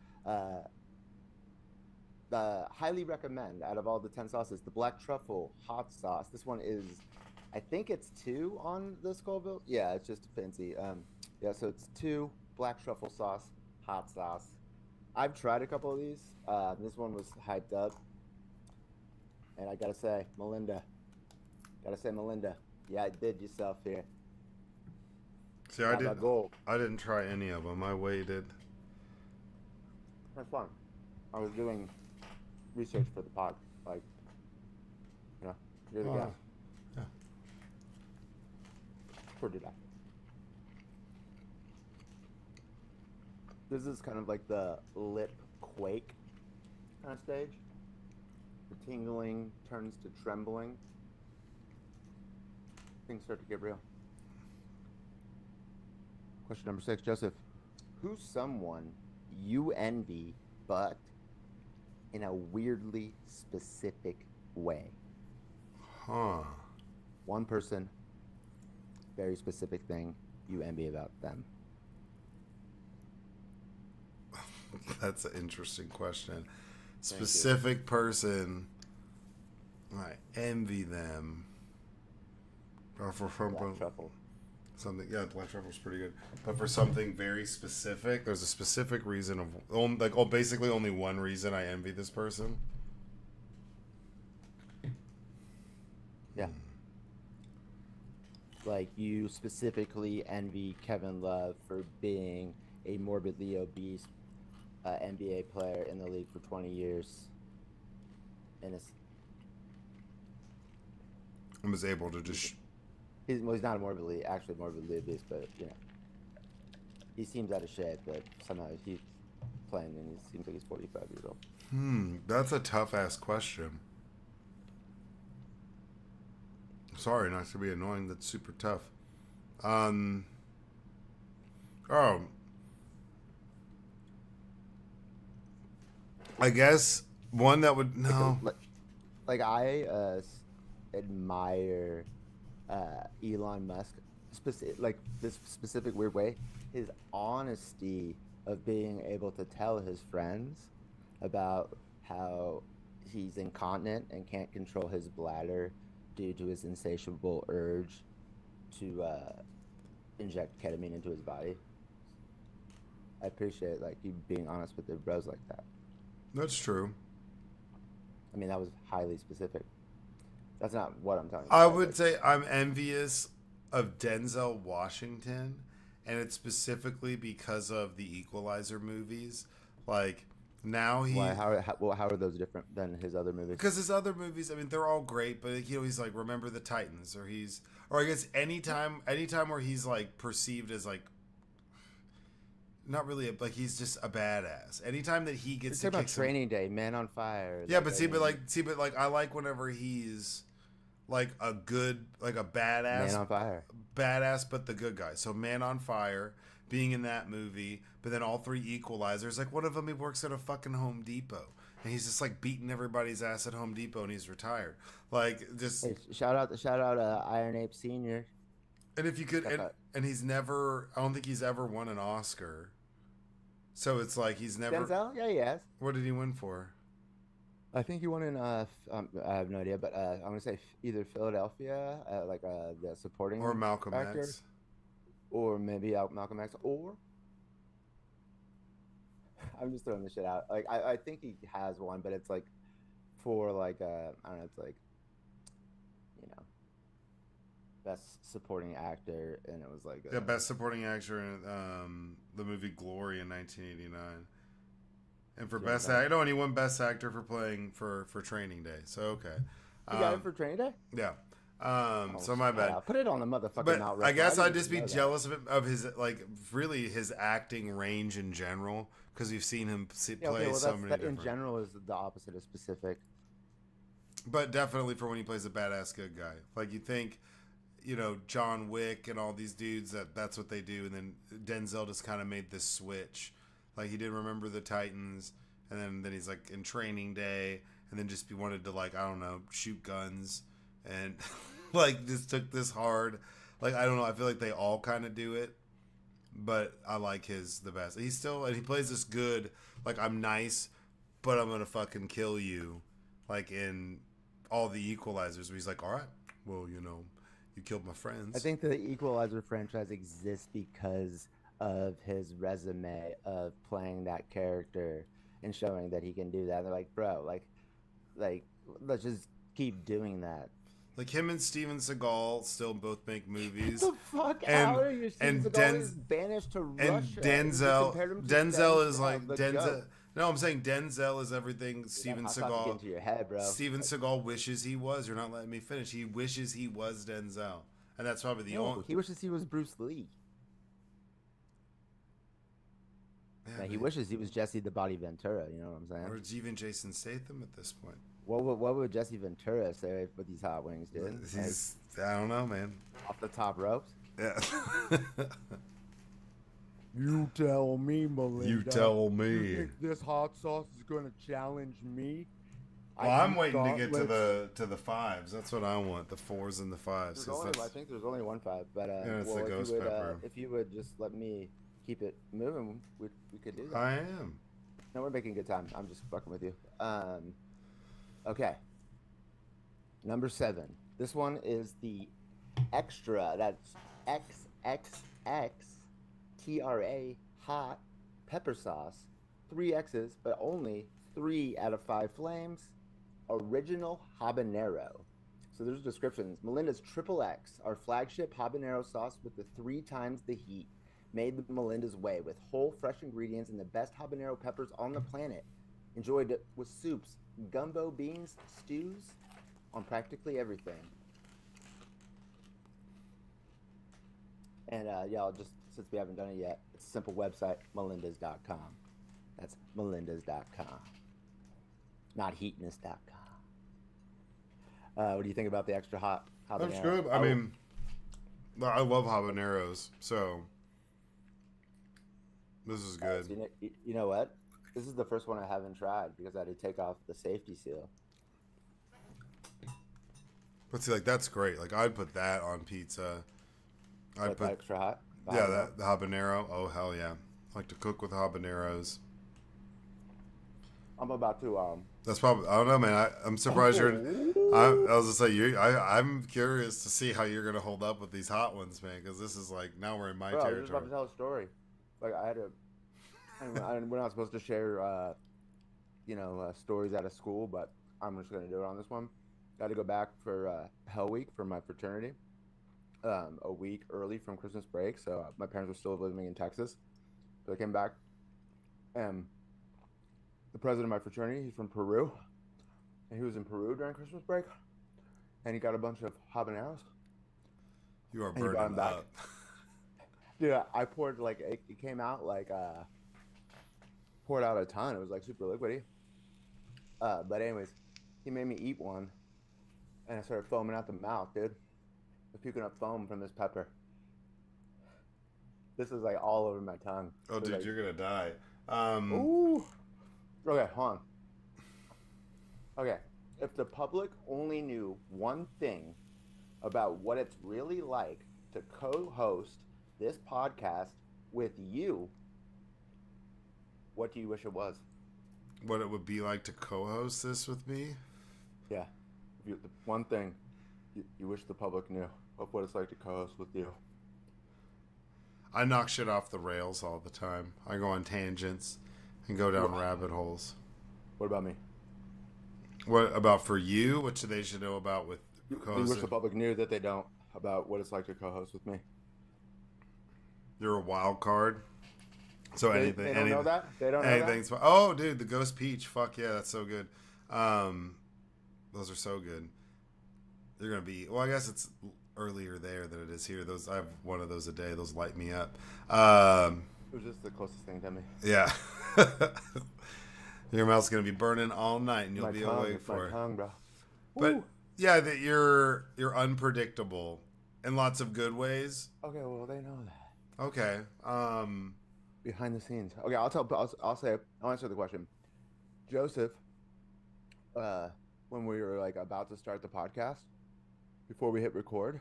Speaker 3: Highly recommend out of all the 10 sauces, the black truffle hot sauce. This one is, I think it's 2 on the Scoville. Yeah, it's just fancy. So it's 2 black truffle sauce, hot sauce. I've tried a couple of these. This one was hyped up. And I gotta say, Melinda. Yeah, I did yourself here.
Speaker 4: See, I didn't try any of them. I waited.
Speaker 3: That's fun. I was doing research for the pod. You're the guest.
Speaker 4: Yeah.
Speaker 3: Or did I? This is kind of like the lip quake kind of stage. The tingling turns to trembling. Things start to get real. Question number 6, Joseph. Who's someone you envy, but in a weirdly specific way?
Speaker 4: Huh.
Speaker 3: One person, very specific thing you envy about them.
Speaker 4: That's an interesting question. Specific person, I envy them. Or for
Speaker 3: Black truffle.
Speaker 4: something, yeah, black truffle's pretty good. But for something very specific, there's a specific reason of basically only one reason I envy this person.
Speaker 3: Yeah. Like you specifically envy Kevin Love for being a morbidly obese NBA player in the league for 20 years. And
Speaker 4: I was able to just...
Speaker 3: he's not morbidly obese, but he seems out of shape, but somehow he's playing and he seems like he's 45 years old.
Speaker 4: That's a tough-ass question. Sorry, not to be annoying. That's super tough. I guess one that would... No.
Speaker 3: Like I admire Elon Musk, this specific weird way, his honesty of being able to tell his friends about how he's incontinent and can't control his bladder due to his insatiable urge to inject ketamine into his body. I appreciate you being honest with your bros like that.
Speaker 4: That's true.
Speaker 3: I mean, that was highly specific. That's not what I'm talking
Speaker 4: I
Speaker 3: about.
Speaker 4: would say I'm envious of Denzel Washington, and it's specifically because of the Equalizer movies. Now he...
Speaker 3: Why? How are those different than his other movies?
Speaker 4: Because his other movies, I mean, they're all great, but he's like Remember the Titans, or I guess anytime where he's perceived as not really he's just a badass. Anytime that he gets
Speaker 3: to about Training Day, Man on Fire.
Speaker 4: Yeah, but I like whenever he's a good, a badass.
Speaker 3: Man on Fire.
Speaker 4: Badass, but the good guy. So Man on Fire, being in that movie, but then all 3 Equalizers. One of them, he works at a fucking Home Depot, and he's just beating everybody's ass at Home Depot, and he's retired. Hey,
Speaker 3: shout out Iron Ape Senior.
Speaker 4: And if you could, and he's never, I don't think he's ever won an Oscar. So it's he's never...
Speaker 3: Denzel? Yeah, he has.
Speaker 4: What did he win for?
Speaker 3: I think he won in, I have no idea, but I'm going to say either Philadelphia, the supporting
Speaker 4: or Malcolm
Speaker 3: actor,
Speaker 4: X.
Speaker 3: Or maybe Malcolm X, or... I'm just throwing this shit out. I think he has one, but it's for I don't know, it's best supporting actor, and it was
Speaker 4: best supporting actor in the movie Glory in 1989, and for best actor, and he won best actor for playing for Training Day. So okay,
Speaker 3: you got it for Training Day.
Speaker 4: Yeah, So my bad.
Speaker 3: Put it on the motherfucking
Speaker 4: But
Speaker 3: Mount
Speaker 4: I
Speaker 3: Rushmore.
Speaker 4: guess
Speaker 3: didn't
Speaker 4: I'd just be
Speaker 3: even know that.
Speaker 4: jealous of his like really his acting range in general because you've seen him
Speaker 3: Yeah,
Speaker 4: play
Speaker 3: okay, well,
Speaker 4: so many
Speaker 3: that
Speaker 4: different.
Speaker 3: in general is the opposite of specific.
Speaker 4: But definitely for when he plays a badass good guy, like you think, John Wick and all these dudes that's what they do, and then Denzel just kind of made this switch, like he did Remember the Titans, and then he's like in Training Day, and then just wanted to like I don't know shoot guns, and like just took this hard, like I don't know I feel like they all kind of do it, but I like his the best. And he plays this good, like I'm nice, but I'm gonna fucking kill you, like in all the Equalizers where he's like, all right, well, you killed my friends.
Speaker 3: I think the Equalizer franchise exists because of his resume of playing that character and showing that he can do that. They're like, bro, like let's just keep doing that.
Speaker 4: Like him and Steven Seagal still both make movies.
Speaker 3: Get the fuck
Speaker 4: and
Speaker 3: out of here! Steven
Speaker 4: and
Speaker 3: Seagal is banished to
Speaker 4: and
Speaker 3: Russia.
Speaker 4: Denzel is like Denzel. No, I'm saying Denzel is everything Steven Seagal.
Speaker 3: Into your head, bro.
Speaker 4: Steven Seagal wishes he was. You're not letting me finish. He wishes he was Denzel, and that's probably the only.
Speaker 3: He wishes he was Bruce Lee. Yeah, he wishes he was Jesse the Body Ventura. You know what I'm saying?
Speaker 4: Or even Jason Statham at this point.
Speaker 3: What would Jesse Ventura say what these hot wings did?
Speaker 4: I don't know, man.
Speaker 3: Off the top ropes.
Speaker 4: Yeah.
Speaker 2: You tell me, Melinda.
Speaker 4: You tell me.
Speaker 2: You think this hot sauce is going to challenge me?
Speaker 4: Well, I'm waiting to get to the fives. That's what I want. The fours and the fives.
Speaker 3: I think there's only one five, but
Speaker 4: it's the ghost pepper.
Speaker 3: If you would just let me keep it moving, we could do that.
Speaker 4: I am.
Speaker 3: No, we're making good time. I'm just fucking with you. Okay. Number 7. This one is the extra. That's XXXTRA hot pepper sauce. 3 X's, but only 3 out of 5 flames. Original habanero. So there's descriptions. Melinda'S Triple X, our flagship habanero sauce with the 3 times the heat. Made the Melinda'S way with whole, fresh ingredients and the best habanero peppers on the planet. Enjoyed it with soups, gumbo beans, stews, on practically everything. And y'all, just since we haven't done it yet, it's a simple website, Melinda'S.com. That's Melinda'S.com, not Heatness.com. What do you think about the extra hot habanero?
Speaker 4: That's good. I mean, I love habaneros, so this is good.
Speaker 3: So you know what? This is the first one I haven't tried because I had to take off the safety seal.
Speaker 4: But see, like that's great. Like I'd put that on pizza. I'd put
Speaker 3: extra hot.
Speaker 4: The habanero. Oh hell yeah! I like to cook with habaneros.
Speaker 3: I'm about to
Speaker 4: That's probably. I don't know, man. I'm surprised you're. I was gonna say I'm curious to see how you're gonna hold up with these hot ones, man. Because this is like now we're in my territory.
Speaker 3: I was just about to tell a story. Like I had to. We're not supposed to share, stories out of school, but I'm just gonna do it on this one. I had to go back for Hell Week for my fraternity, a week early from Christmas break. So my parents were still living in Texas. So I came back, and the president of my fraternity, he's from Peru, and he was in Peru during Christmas break, and he got a bunch of habaneros.
Speaker 4: You are burning up.
Speaker 3: Dude, I poured it came out poured out a ton. It was like super liquidy. But anyways, he made me eat one, and I started foaming out the mouth, dude. I was puking up foam from this pepper. This is like all over my tongue.
Speaker 4: Oh, dude, you're gonna die.
Speaker 3: Ooh. Okay, hold on. Okay, if the public only knew one thing about what it's really like to co-host this podcast with you, what do you wish it was?
Speaker 4: What it would be like to co-host this with me?
Speaker 3: Yeah. The one thing you wish the public knew of what it's like to co-host with you.
Speaker 4: I knock shit off the rails all the time. I go on tangents and go down rabbit holes.
Speaker 3: What about me?
Speaker 4: What about for you? What should they know about with co-hosting?
Speaker 3: You wish the public knew that they don't about what it's like to co-host with me.
Speaker 4: You're a wild card. So
Speaker 3: They don't know that? They don't know
Speaker 4: anything's
Speaker 3: that?
Speaker 4: Oh, dude, the Ghost Peach. Fuck yeah, that's so good. Those are so good. They're gonna be. Well, I guess it's earlier there than it is here. Those I have one of those a day. Those light me up.
Speaker 3: It was just the closest thing to me.
Speaker 4: Yeah. Your mouth's gonna be burning all night, and you'll be awake for
Speaker 3: my
Speaker 4: it.
Speaker 3: tongue, bro.
Speaker 4: But
Speaker 3: Woo.
Speaker 4: yeah, that you're unpredictable in lots of good ways.
Speaker 3: Okay, well they know that.
Speaker 4: Okay.
Speaker 3: Behind the scenes. Okay, I'll say. I'll answer the question. Joseph, when we were like about to start the podcast, before we hit record,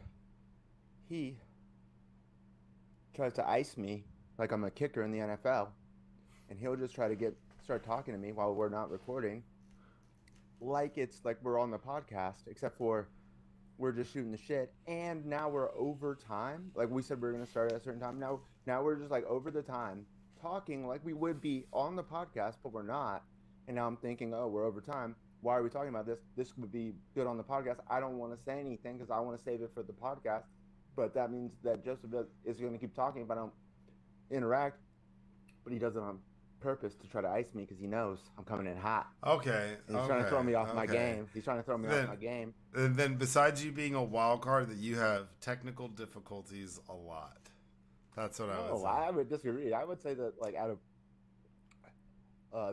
Speaker 3: he tries to ice me like I'm a kicker in the NFL, and he'll just try to start talking to me while we're not recording, like it's like we're on the podcast, except for we're just shooting the shit, and now we're over time. Like we said, we were gonna start at a certain time. Now we're just like over the time, talking like we would be on the podcast, but we're not. And now I'm thinking, oh, we're over time. Why are we talking about this? This would be good on the podcast. I don't want to say anything because I want to save it for the podcast. But that means that Joseph is going to keep talking if I don't interact. But he does it on purpose to try to ice me because he knows I'm coming in hot.
Speaker 4: Okay.
Speaker 3: And he's trying to throw me off my game. He's trying to throw me off my game.
Speaker 4: And then besides you being a wild card, that you have technical difficulties a lot. That's what I would say.
Speaker 3: I would disagree. I would say that like out of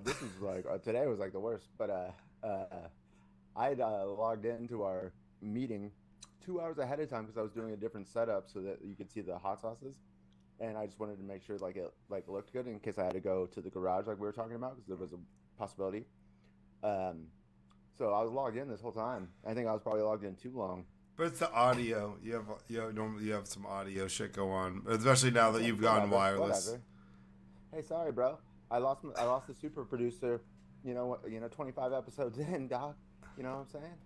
Speaker 3: this is like today was like the worst, but I logged into our meeting 2 hours ahead of time because I was doing a different setup so that you could see the hot sauces, and I just wanted to make sure like it looked good in case I had to go to the garage like we were talking about because there was a possibility. So I was logged in this whole time. I think I was probably logged in too long.
Speaker 4: But it's the audio. You have some audio shit go on, especially now that you've gone wireless.
Speaker 3: Whatever. Hey, sorry, bro. I lost the super producer. 25 episodes in, doc. You know what I'm saying?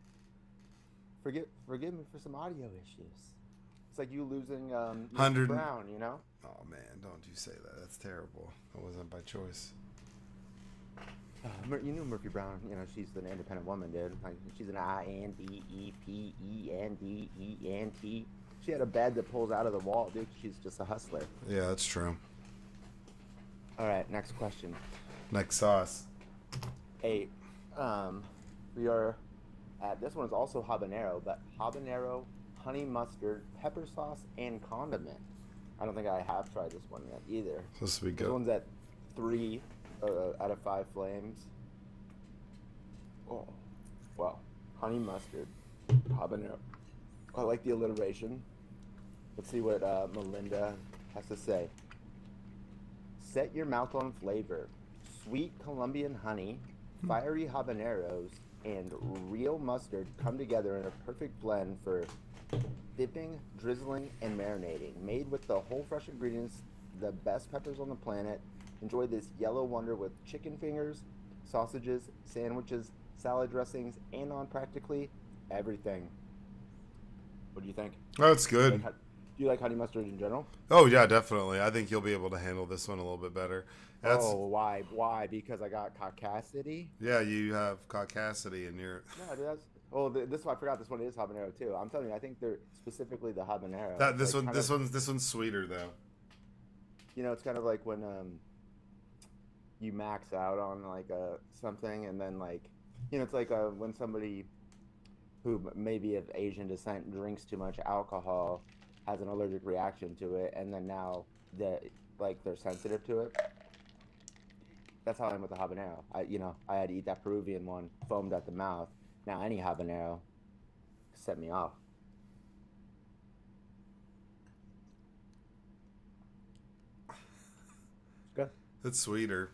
Speaker 3: Forgive me for some audio issues. It's like you losing Mr. Brown, you know?
Speaker 4: Oh man, don't you say that. That's terrible. That wasn't by choice.
Speaker 3: You knew Murphy Brown. She's an independent woman, dude. Like she's an INDEPENDENT. She had a bed that pulls out of the wall, dude. She's just a hustler.
Speaker 4: Yeah, that's true.
Speaker 3: All right, next question.
Speaker 4: Next sauce.
Speaker 3: 8. We are at, this one's also habanero, but habanero, honey mustard, pepper sauce, and condiment. I don't think I have tried this one yet either.
Speaker 4: This will be good.
Speaker 3: This one's at 3 out of 5 flames. Oh, well, honey mustard, habanero. I like the alliteration. Let's see what Melinda has to say. Set your mouth on flavor. Sweet Colombian honey, fiery habaneros, and real mustard come together in a perfect blend for dipping, drizzling, and marinating. Made with the whole fresh ingredients, the best peppers on the planet. Enjoy this yellow wonder with chicken fingers, sausages, sandwiches, salad dressings, and on practically everything. What do you think?
Speaker 4: Oh, it's good.
Speaker 3: Do you like honey mustard in general?
Speaker 4: Oh yeah, definitely. I think you'll be able to handle this one a little bit better.
Speaker 3: Why? Why? Because I got caucasity?
Speaker 4: Yeah, you have caucasity in your.
Speaker 3: No, dude, this one I forgot. This one is habanero too. I'm telling you, I think they're specifically the habanero.
Speaker 4: This one's sweeter though.
Speaker 3: It's kind of like when you max out on like something, and then like it's like when somebody who maybe of Asian descent drinks too much alcohol has an allergic reaction to it, and then now they're sensitive to it. That's how I am with the habanero. I had to eat that Peruvian one, foamed at the mouth. Now any habanero set me off. Good.
Speaker 4: It's sweeter.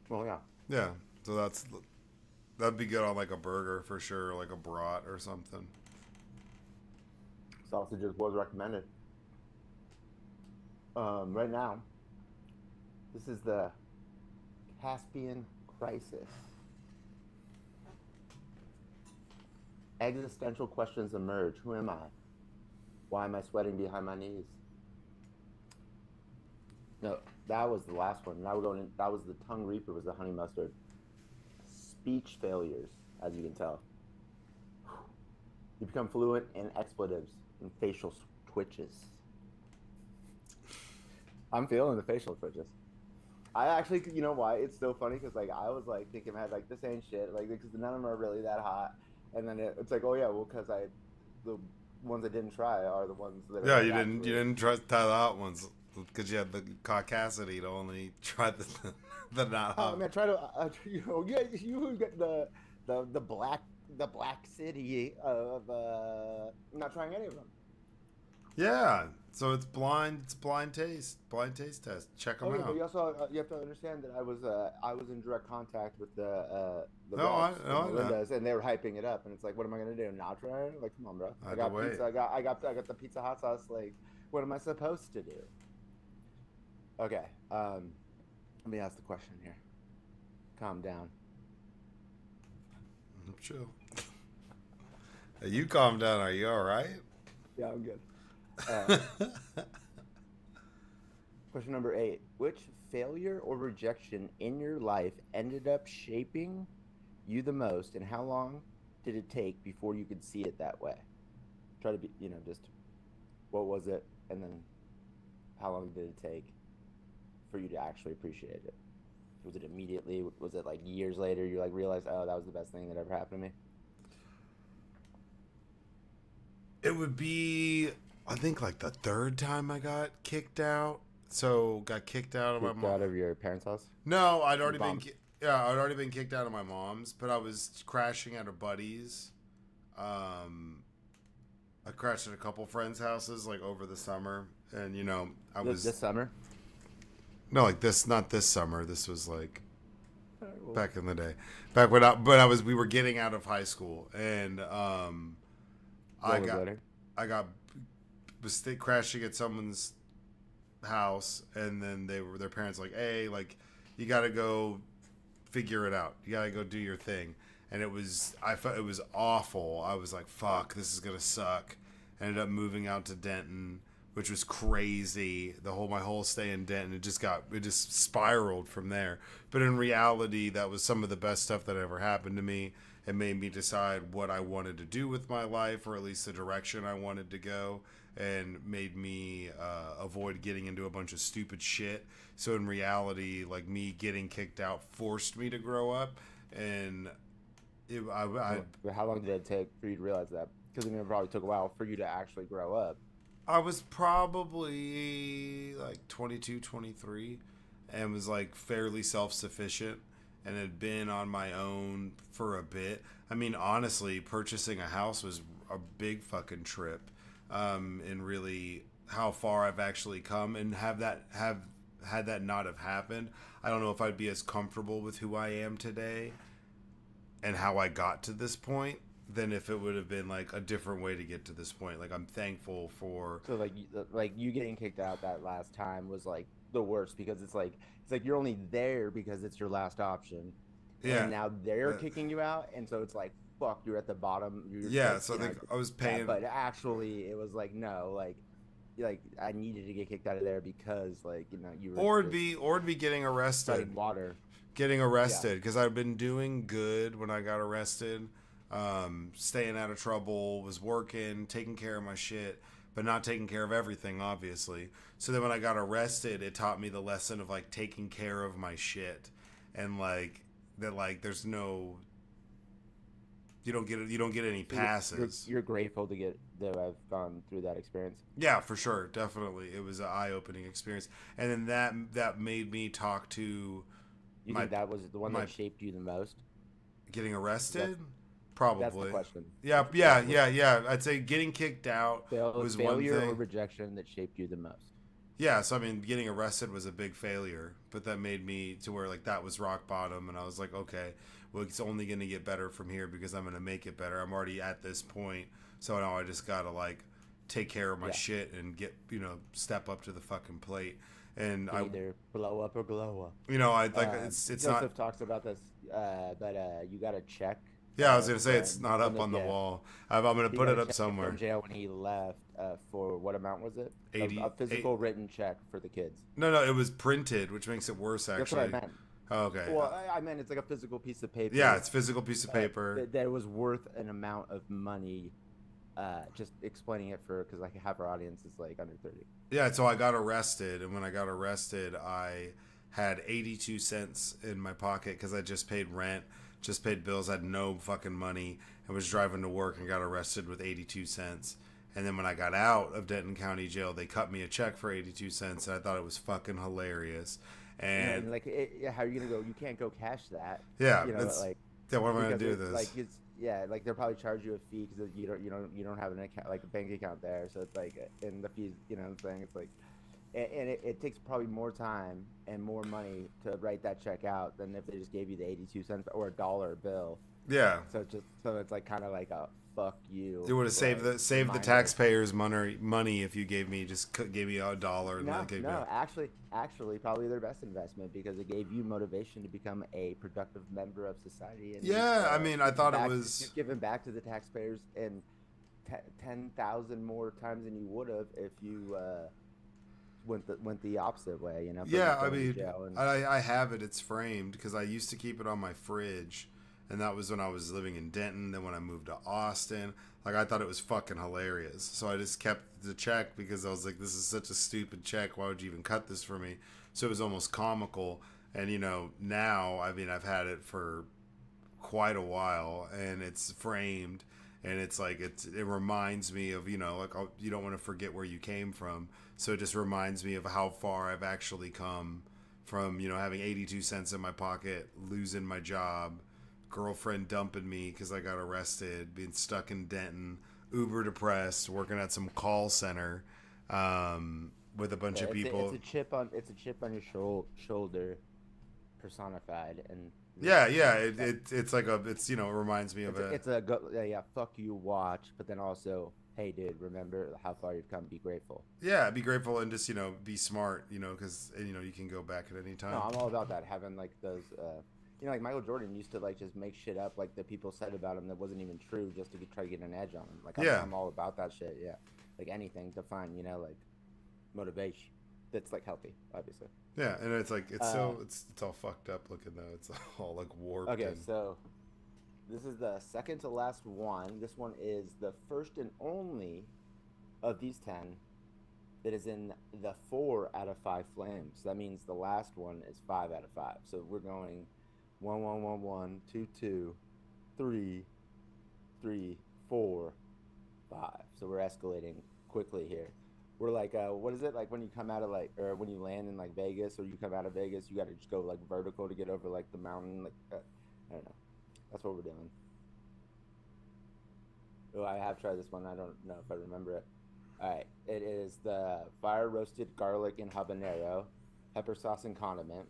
Speaker 3: Well, yeah.
Speaker 4: Yeah, so that'd be good on like a burger for sure, like a brat or something.
Speaker 3: Sausages was recommended. Right now, this is the Caspian Crisis. Existential questions emerge. Who am I? Why am I sweating behind my knees? No, that was the last one. Now we're going in, that was the tongue reaper, was the honey mustard. Speech failures, as you can tell. You become fluent in expletives and facial twitches. I'm feeling the facial twitches. I actually, you know why? It's so funny because like I was like thinking, man, like this ain't shit. Like because none of them are really that hot. And then it's like, oh yeah, well, because the ones I didn't try are the ones that.
Speaker 4: Yeah,
Speaker 3: are
Speaker 4: you
Speaker 3: actually-
Speaker 4: didn't try the hot ones because you had the caucasity to only try the not
Speaker 3: Oh, I
Speaker 4: hot.
Speaker 3: mean, I try to, you get the black city of not trying any of them.
Speaker 4: Yeah, so it's blind taste test. Check them
Speaker 3: Oh yeah,
Speaker 4: out.
Speaker 3: but you also you have to understand that I was in direct contact with the
Speaker 4: No, I
Speaker 3: reps
Speaker 4: know
Speaker 3: from Melinda'S, and they were hyping it up, and it's like, what am I gonna do? Not try it? Like, come on, bro.
Speaker 4: I
Speaker 3: I
Speaker 4: had
Speaker 3: got
Speaker 4: to wait.
Speaker 3: pizza. I got the pizza hot sauce. Like, what am I supposed to do? Okay. Let me ask the question here. Calm down.
Speaker 4: Chill. Hey, you calm down. Are you all right?
Speaker 3: Yeah, I'm good. Question number 8. Which failure or rejection in your life ended up shaping you the most, and how long did it take before you could see it that way? Try to be, just what was it, and then how long did it take for you to actually appreciate it? Was it immediately? Was it like years later you like realized, oh, that was the best thing that ever happened to me?
Speaker 4: It would be, I think, like the third time I got kicked out. So got kicked out of my
Speaker 3: Kicked
Speaker 4: mom.
Speaker 3: out of your parents' house?
Speaker 4: No, I'd already
Speaker 3: Your
Speaker 4: been.
Speaker 3: mom's?
Speaker 4: I'd already been kicked out of my mom's, but I was crashing at a buddy's. I crashed at a couple friends' houses like over the summer, and I was
Speaker 3: This summer?
Speaker 4: no, like this, not this summer. This was like
Speaker 3: Well,
Speaker 4: back in the day, back when we were getting out of high school, and
Speaker 3: what was later?
Speaker 4: was crashing at someone's house, and then their parents like, hey, like you gotta go figure it out, you gotta go do your thing. And I felt it was awful. I was like, fuck, this is gonna suck. Ended up moving out to Denton, which was crazy. My whole stay in Denton, it just spiraled from there. But in reality, that was some of the best stuff that ever happened to me. It made me decide what I wanted to do with my life, or at least the direction I wanted to go, and made me avoid getting into a bunch of stupid shit. So in reality, like, me getting kicked out forced me to grow up, and
Speaker 3: How long did it take for you to realize that? Because it probably took a while for you to actually grow up.
Speaker 4: I was probably like 22, 23, and was like fairly self-sufficient and had been on my own for a bit. I mean, honestly, purchasing a house was a big fucking trip, and really how far I've actually come, and had that not have happened, I don't know if I'd be as comfortable with who I am today and how I got to this point than if it would have been like a different way to get to this point. Like, I'm thankful for.
Speaker 3: So like you getting kicked out that last time was like the worst, because it's like you're only there because it's your last option.
Speaker 4: Yeah.
Speaker 3: And now they're kicking you out, and so it's like, fuck, you're at the bottom.
Speaker 4: So I think I was paying.
Speaker 3: But actually, it was like, no, like I needed to get kicked out of there because you were.
Speaker 4: Or it'd be getting arrested.
Speaker 3: Treading water.
Speaker 4: Getting arrested, because I've been doing good when I got arrested, staying out of trouble, was working, taking care of my shit, but not taking care of everything, obviously. So then when I got arrested, it taught me the lesson of like taking care of my shit, and like that, like there's no, you don't get any passes.
Speaker 3: You're grateful to have gone through that experience.
Speaker 4: Yeah, for sure, definitely, it was an eye-opening experience, and then that made me talk to.
Speaker 3: You think that was the one that shaped you the most?
Speaker 4: Getting arrested? Probably.
Speaker 3: That's the question.
Speaker 4: Yeah. I'd say getting kicked out was one
Speaker 3: failure
Speaker 4: thing.
Speaker 3: or rejection that shaped you the most.
Speaker 4: Yeah, so I mean, getting arrested was a big failure, but that made me to where like that was rock bottom, and I was like, okay, well, it's only going to get better from here because I'm going to make it better. I'm already at this point, so now I just got to like take care of my shit and get, step up to the fucking plate. And I
Speaker 3: either blow up or glow up.
Speaker 4: It's
Speaker 3: Joseph
Speaker 4: not.
Speaker 3: talks about this, but you got to check.
Speaker 4: Yeah, I was gonna say it's not up on the wall. I'm gonna put it up somewhere.
Speaker 3: From jail when he left, for what amount was it?
Speaker 4: 80,
Speaker 3: a physical written check for the kids.
Speaker 4: No, it was printed, which makes it worse. Actually,
Speaker 3: that's what I meant.
Speaker 4: Oh, okay.
Speaker 3: Well, I meant it's like a physical piece of paper.
Speaker 4: Yeah, it's a physical piece of paper.
Speaker 3: That was worth an amount of money. Just explaining it because like half our audience is like under 30.
Speaker 4: Yeah, so I got arrested, and when I got arrested, I had 82 cents in my pocket because I just paid rent. just paid bills, had no fucking money, and was driving to work and got arrested with 82 cents. And then when I got out of Denton County Jail, they cut me a check for 82 cents, and I thought it was fucking hilarious. And
Speaker 3: like, how are you gonna go? You can't go cash that.
Speaker 4: yeah,
Speaker 3: You know, like,
Speaker 4: yeah, what am I gonna do with this?
Speaker 3: Like, it's like they'll probably charge you a fee because you don't have an account, like a bank account there. So it's like, and the fees, you know what I'm saying? It's like, and it takes probably more time and more money to write that check out than if they just gave you the 82 cents or $1 bill.
Speaker 4: Yeah.
Speaker 3: So it's like kind of like a fuck you.
Speaker 4: It would have saved the taxpayers money if you gave me $1 and
Speaker 3: actually probably their best investment because it gave you motivation to become a productive member of society. And
Speaker 4: I mean, I thought it was
Speaker 3: giving back to the taxpayers and 10,000 more times than you would have if you went the opposite way. You know.
Speaker 4: Yeah, I mean, I have it. It's framed because I used to keep it on my fridge. And that was when I was living in Denton. Then when I moved to Austin, like I thought it was fucking hilarious. So I just kept the check because I was like, this is such a stupid check. Why would you even cut this for me? So it was almost comical. And, you know, now, I mean, I've had it for quite a while and it's framed. And it's like, it reminds me of, you know, like you don't want to forget where you came from. So it just reminds me of how far I've actually come from, you know, having 82 cents in my pocket, losing my job, girlfriend dumping me because I got arrested, being stuck in Denton, uber depressed, working at some call center with a bunch of people.
Speaker 3: It's a chip on your shoulder, personified, and
Speaker 4: it's like it's you know, it reminds me of
Speaker 3: it's a fuck you watch, but then also, hey dude, remember how far you've come. Be grateful.
Speaker 4: Yeah, be grateful and just, you know, be smart, you know, because you know you can go back at any time.
Speaker 3: No, I'm all about that. Having like those. You know, like Michael Jordan used to like just make shit up like that people said about him that wasn't even true just to try to get an edge on him. Like I'm all about that shit. Yeah, like anything to find, you know, like motivation that's like healthy, obviously.
Speaker 4: Yeah, and it's like it's all fucked up looking though. It's all like warped.
Speaker 3: Okay, so this is the second to last one. This one is the first and only of these 10 that is in the 4 out of 5 flames. That means the last one is 5 out of 5. So we're going 1 1 1 1 2 2 3 3 4 5. So we're escalating quickly here. We're like, what is it like when you come out of like, or when you land in like Vegas, or you come out of Vegas, you got to just go like vertical to get over like the mountain. Like I don't know. That's what we're doing. Oh, I have tried this one. I don't know if I remember it. All right, it is the fire roasted garlic and habanero, pepper sauce and condiment.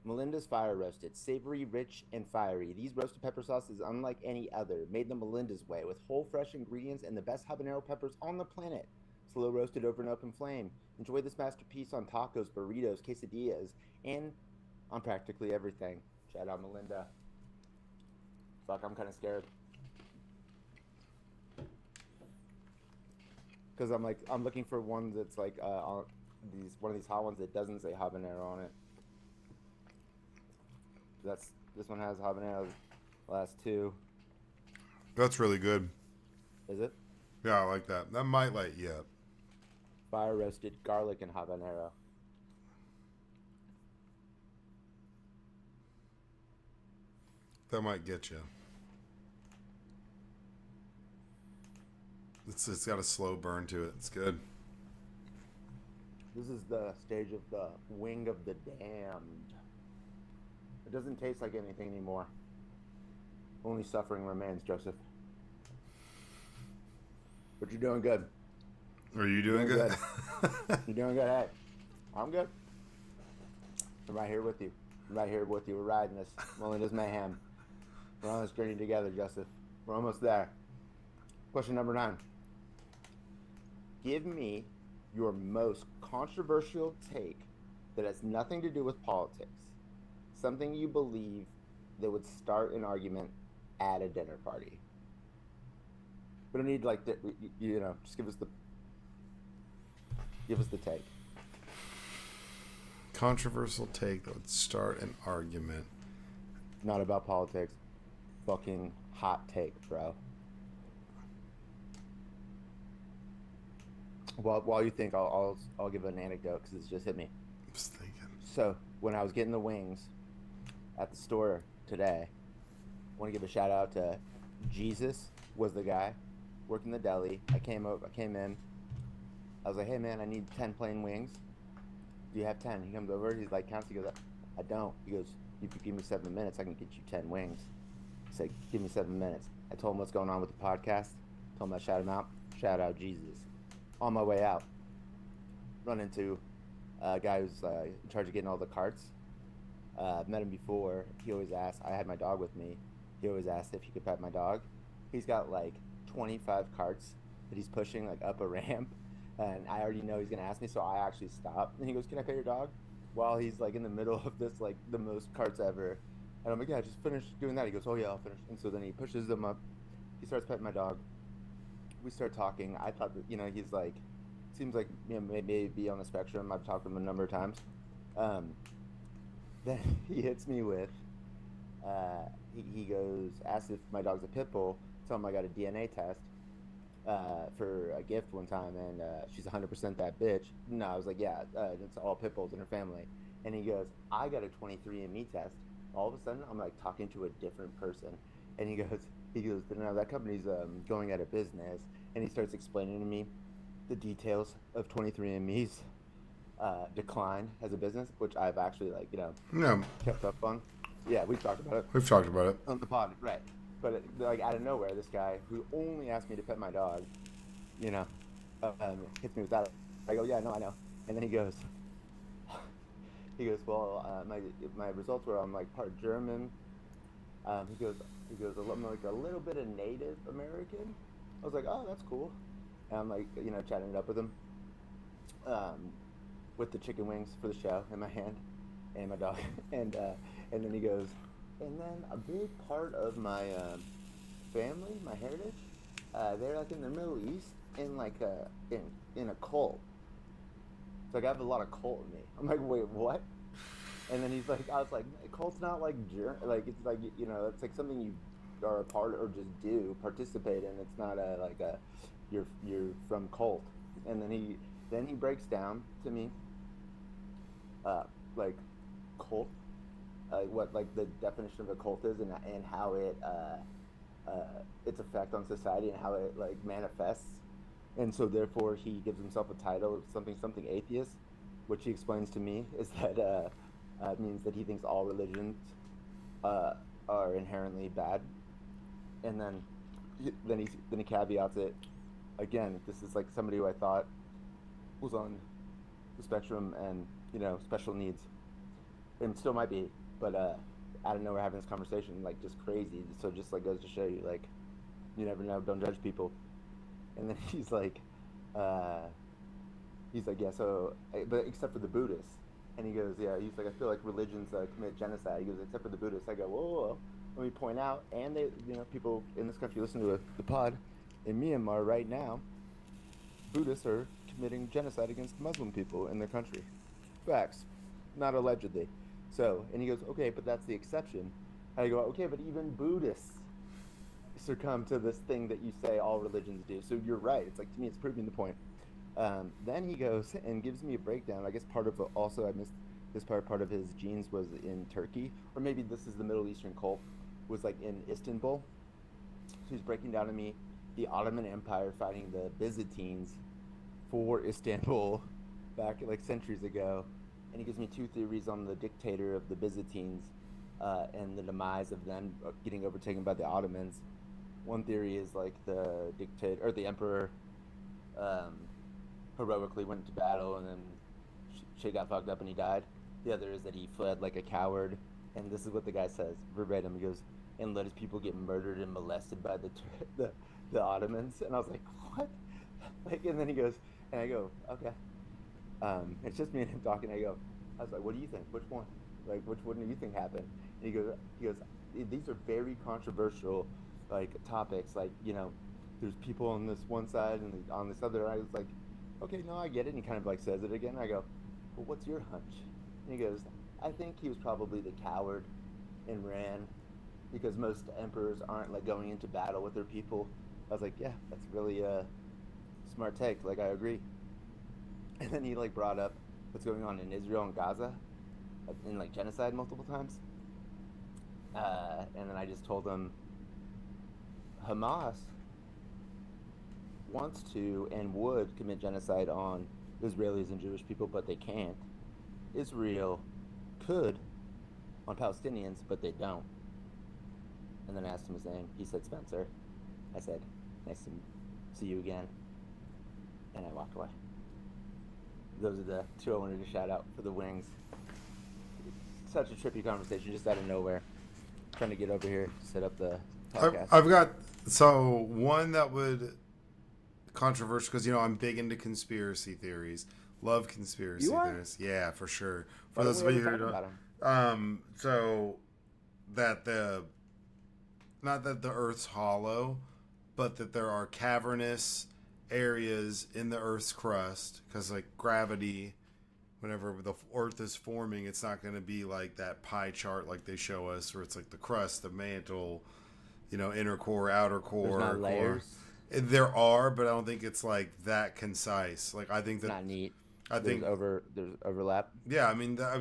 Speaker 3: Melinda'S Fire Roasted, savory, rich, and fiery. These roasted pepper sauce is unlike any other, made the Melinda'S way, with whole fresh ingredients and the best habanero peppers on the planet. Slow roasted over an open flame. Enjoy this masterpiece on tacos, burritos, quesadillas, and on practically everything. Shout out Melinda. Fuck, I'm kind of scared. Because I'm looking for one that's like one of these hot ones that doesn't say habanero on it. This one has habanero. Last 2.
Speaker 4: That's really good.
Speaker 3: Is it?
Speaker 4: Yeah, I like that. That might light you up.
Speaker 3: Fire roasted garlic and habanero.
Speaker 4: That might get you. It's got a slow burn to it. It's good.
Speaker 3: This is the stage of the wing of the damned. It doesn't taste like anything anymore. Only suffering remains, Joseph. But you're doing good.
Speaker 4: Are you doing good?
Speaker 3: You're doing good. Hey, I'm good. I'm right here with you. I'm right here with you. We're riding this Melinda'S mayhem. We're on this journey together, Joseph. We're almost there. Question number 9. Give me your most controversial take that has nothing to do with politics. Something you believe that would start an argument at a dinner party. We don't need like the, you know, just give us the take.
Speaker 4: Controversial take that would start an argument.
Speaker 3: Not about politics. Fucking hot take, bro. While you think, I'll give an anecdote because it's just hit me.
Speaker 4: I'm just thinking.
Speaker 3: So when I was getting the wings, at the store today. Want to give a shout out to Jesus was the guy working the deli. I came in. I was like, hey man, I need 10 plain wings. Do you have 10? He comes over. He's like, counts. He goes, I don't. He goes, if you give me 7 minutes, I can get you 10 wings. He's like, give me 7 minutes. I told him what's going on with the podcast. Told him I shout him out. Shout out Jesus. On my way out, run into a guy who's in charge of getting all the carts. I've met him before. He always asks. I had my dog with me. He always asked if he could pet my dog. He's got like 25 carts that he's pushing like up a ramp, and I already know he's gonna ask me, so I actually stop. And he goes, "Can I pet your dog?" While he's like in the middle of this like the most carts ever, and I'm like, "Yeah, just finish doing that." He goes, "Oh yeah, I'll finish." And so then he pushes them up. He starts petting my dog. We start talking. I thought that he's like, seems like maybe on the spectrum. I've talked to him a number of times. Then he hits me with. He goes, asks if my dog's a pit bull. Tell him I got a DNA test for a gift one time, and she's 100% that bitch. No, I was like, yeah, it's all pit bulls in her family. And he goes, I got a 23andMe test. All of a sudden, I'm like talking to a different person, and he goes, no, that company's going out of business. And he starts explaining to me the details of 23andMe's decline as a business, which I've actually kept up on. Yeah, we've talked about it.
Speaker 4: We've talked about it
Speaker 3: on the pod, right? But like out of nowhere, this guy who only asked me to pet my dog, hits me with that. I go, yeah, no, I know. And then he goes, well, my results were I'm like part German. He goes, I'm like a little bit of Native American. I was like, oh, that's cool. And I'm like, chatting it up with him, with the chicken wings for the show in my hand, and my dog, and then he goes, and then a big part of my family, my heritage, they're like in the Middle East, in like in a cult. It's like I have a lot of cult in me. I'm like, wait, what? And then he's like, I was like, cult's not like it's like it's like something you are a part or just do participate in. It's not you're from cult. And then he breaks down to me like cult, what like the definition of a cult is, and how it its effect on society and how it like manifests. And so therefore he gives himself a title of something atheist, which he explains to me is that it means that he thinks all religions are inherently bad. And then he caveats it again. This is like somebody who I thought was on the spectrum and special needs, and still might be, but out of nowhere having this conversation, like just crazy. So just like goes to show you, like, you never know, don't judge people. And then he's like, yeah, so, but except for the Buddhists. And he goes, yeah, he's like, I feel like religions commit genocide. He goes, except for the Buddhists. I go, whoa. Let me point out, and they, people in this country listen to the pod. In Myanmar right now, Buddhists are committing genocide against Muslim people in their country. Facts, not allegedly. So, and he goes, okay, but that's the exception. I go, okay, but even Buddhists succumb to this thing that you say all religions do. So you're right. It's like, to me, it's proving the point. Then he goes and gives me a breakdown. I guess part of it also, I missed this part of his genes was in Turkey, or maybe this is the Middle Eastern cult, was like in Istanbul. So he's breaking down to me the Ottoman Empire fighting the Byzantines for Istanbul back like centuries ago. And he gives me two theories on the dictator of the Byzantines and the demise of them getting overtaken by the Ottomans. One theory is like the dictator or the emperor heroically went to battle and then shit got fucked up and he died. The other is that he fled like a coward. And this is what the guy says verbatim. He goes, and let his people get murdered and molested by the Ottomans. And I was like, what? Like, and then he goes, and I go, okay. It's just me and him talking. I was like, what do you think? Which one? Like, which one do you think happened? And he goes, these are very controversial, like, topics. Like, there's people on this one side and on this other. I was like, okay, no, I get it. And he kind of like says it again. I go, well, what's your hunch? And he goes, I think he was probably the coward and ran because most emperors aren't like going into battle with their people. I was like, yeah, that's really a smart take. Like, I agree. And then he like brought up what's going on in Israel and Gaza in like genocide multiple times. And then I just told him Hamas wants to and would commit genocide on Israelis and Jewish people, but they can't. Israel could on Palestinians, but they don't. And then I asked him his name. He said Spencer. I said, nice to see you again. And I walked away. Those are the two I wanted to shout out for the wings. Such a trippy conversation, just out of nowhere. Trying to get over here, set up the podcast.
Speaker 4: I've got one that would controversial because I'm big into conspiracy theories. Love conspiracy theories. Yeah, for sure. For those of you who don't, so that not that the Earth's hollow, but that there are cavernous areas in the Earth's crust because like gravity. Whenever the Earth is forming, it's not going to be like that pie chart like they show us, where it's like the crust, the mantle, inner core, outer core.
Speaker 3: There's not layers.
Speaker 4: There are, but I don't think it's like that concise. Like I think
Speaker 3: It's
Speaker 4: that
Speaker 3: not neat.
Speaker 4: I think
Speaker 3: there's overlap.
Speaker 4: Yeah, I mean,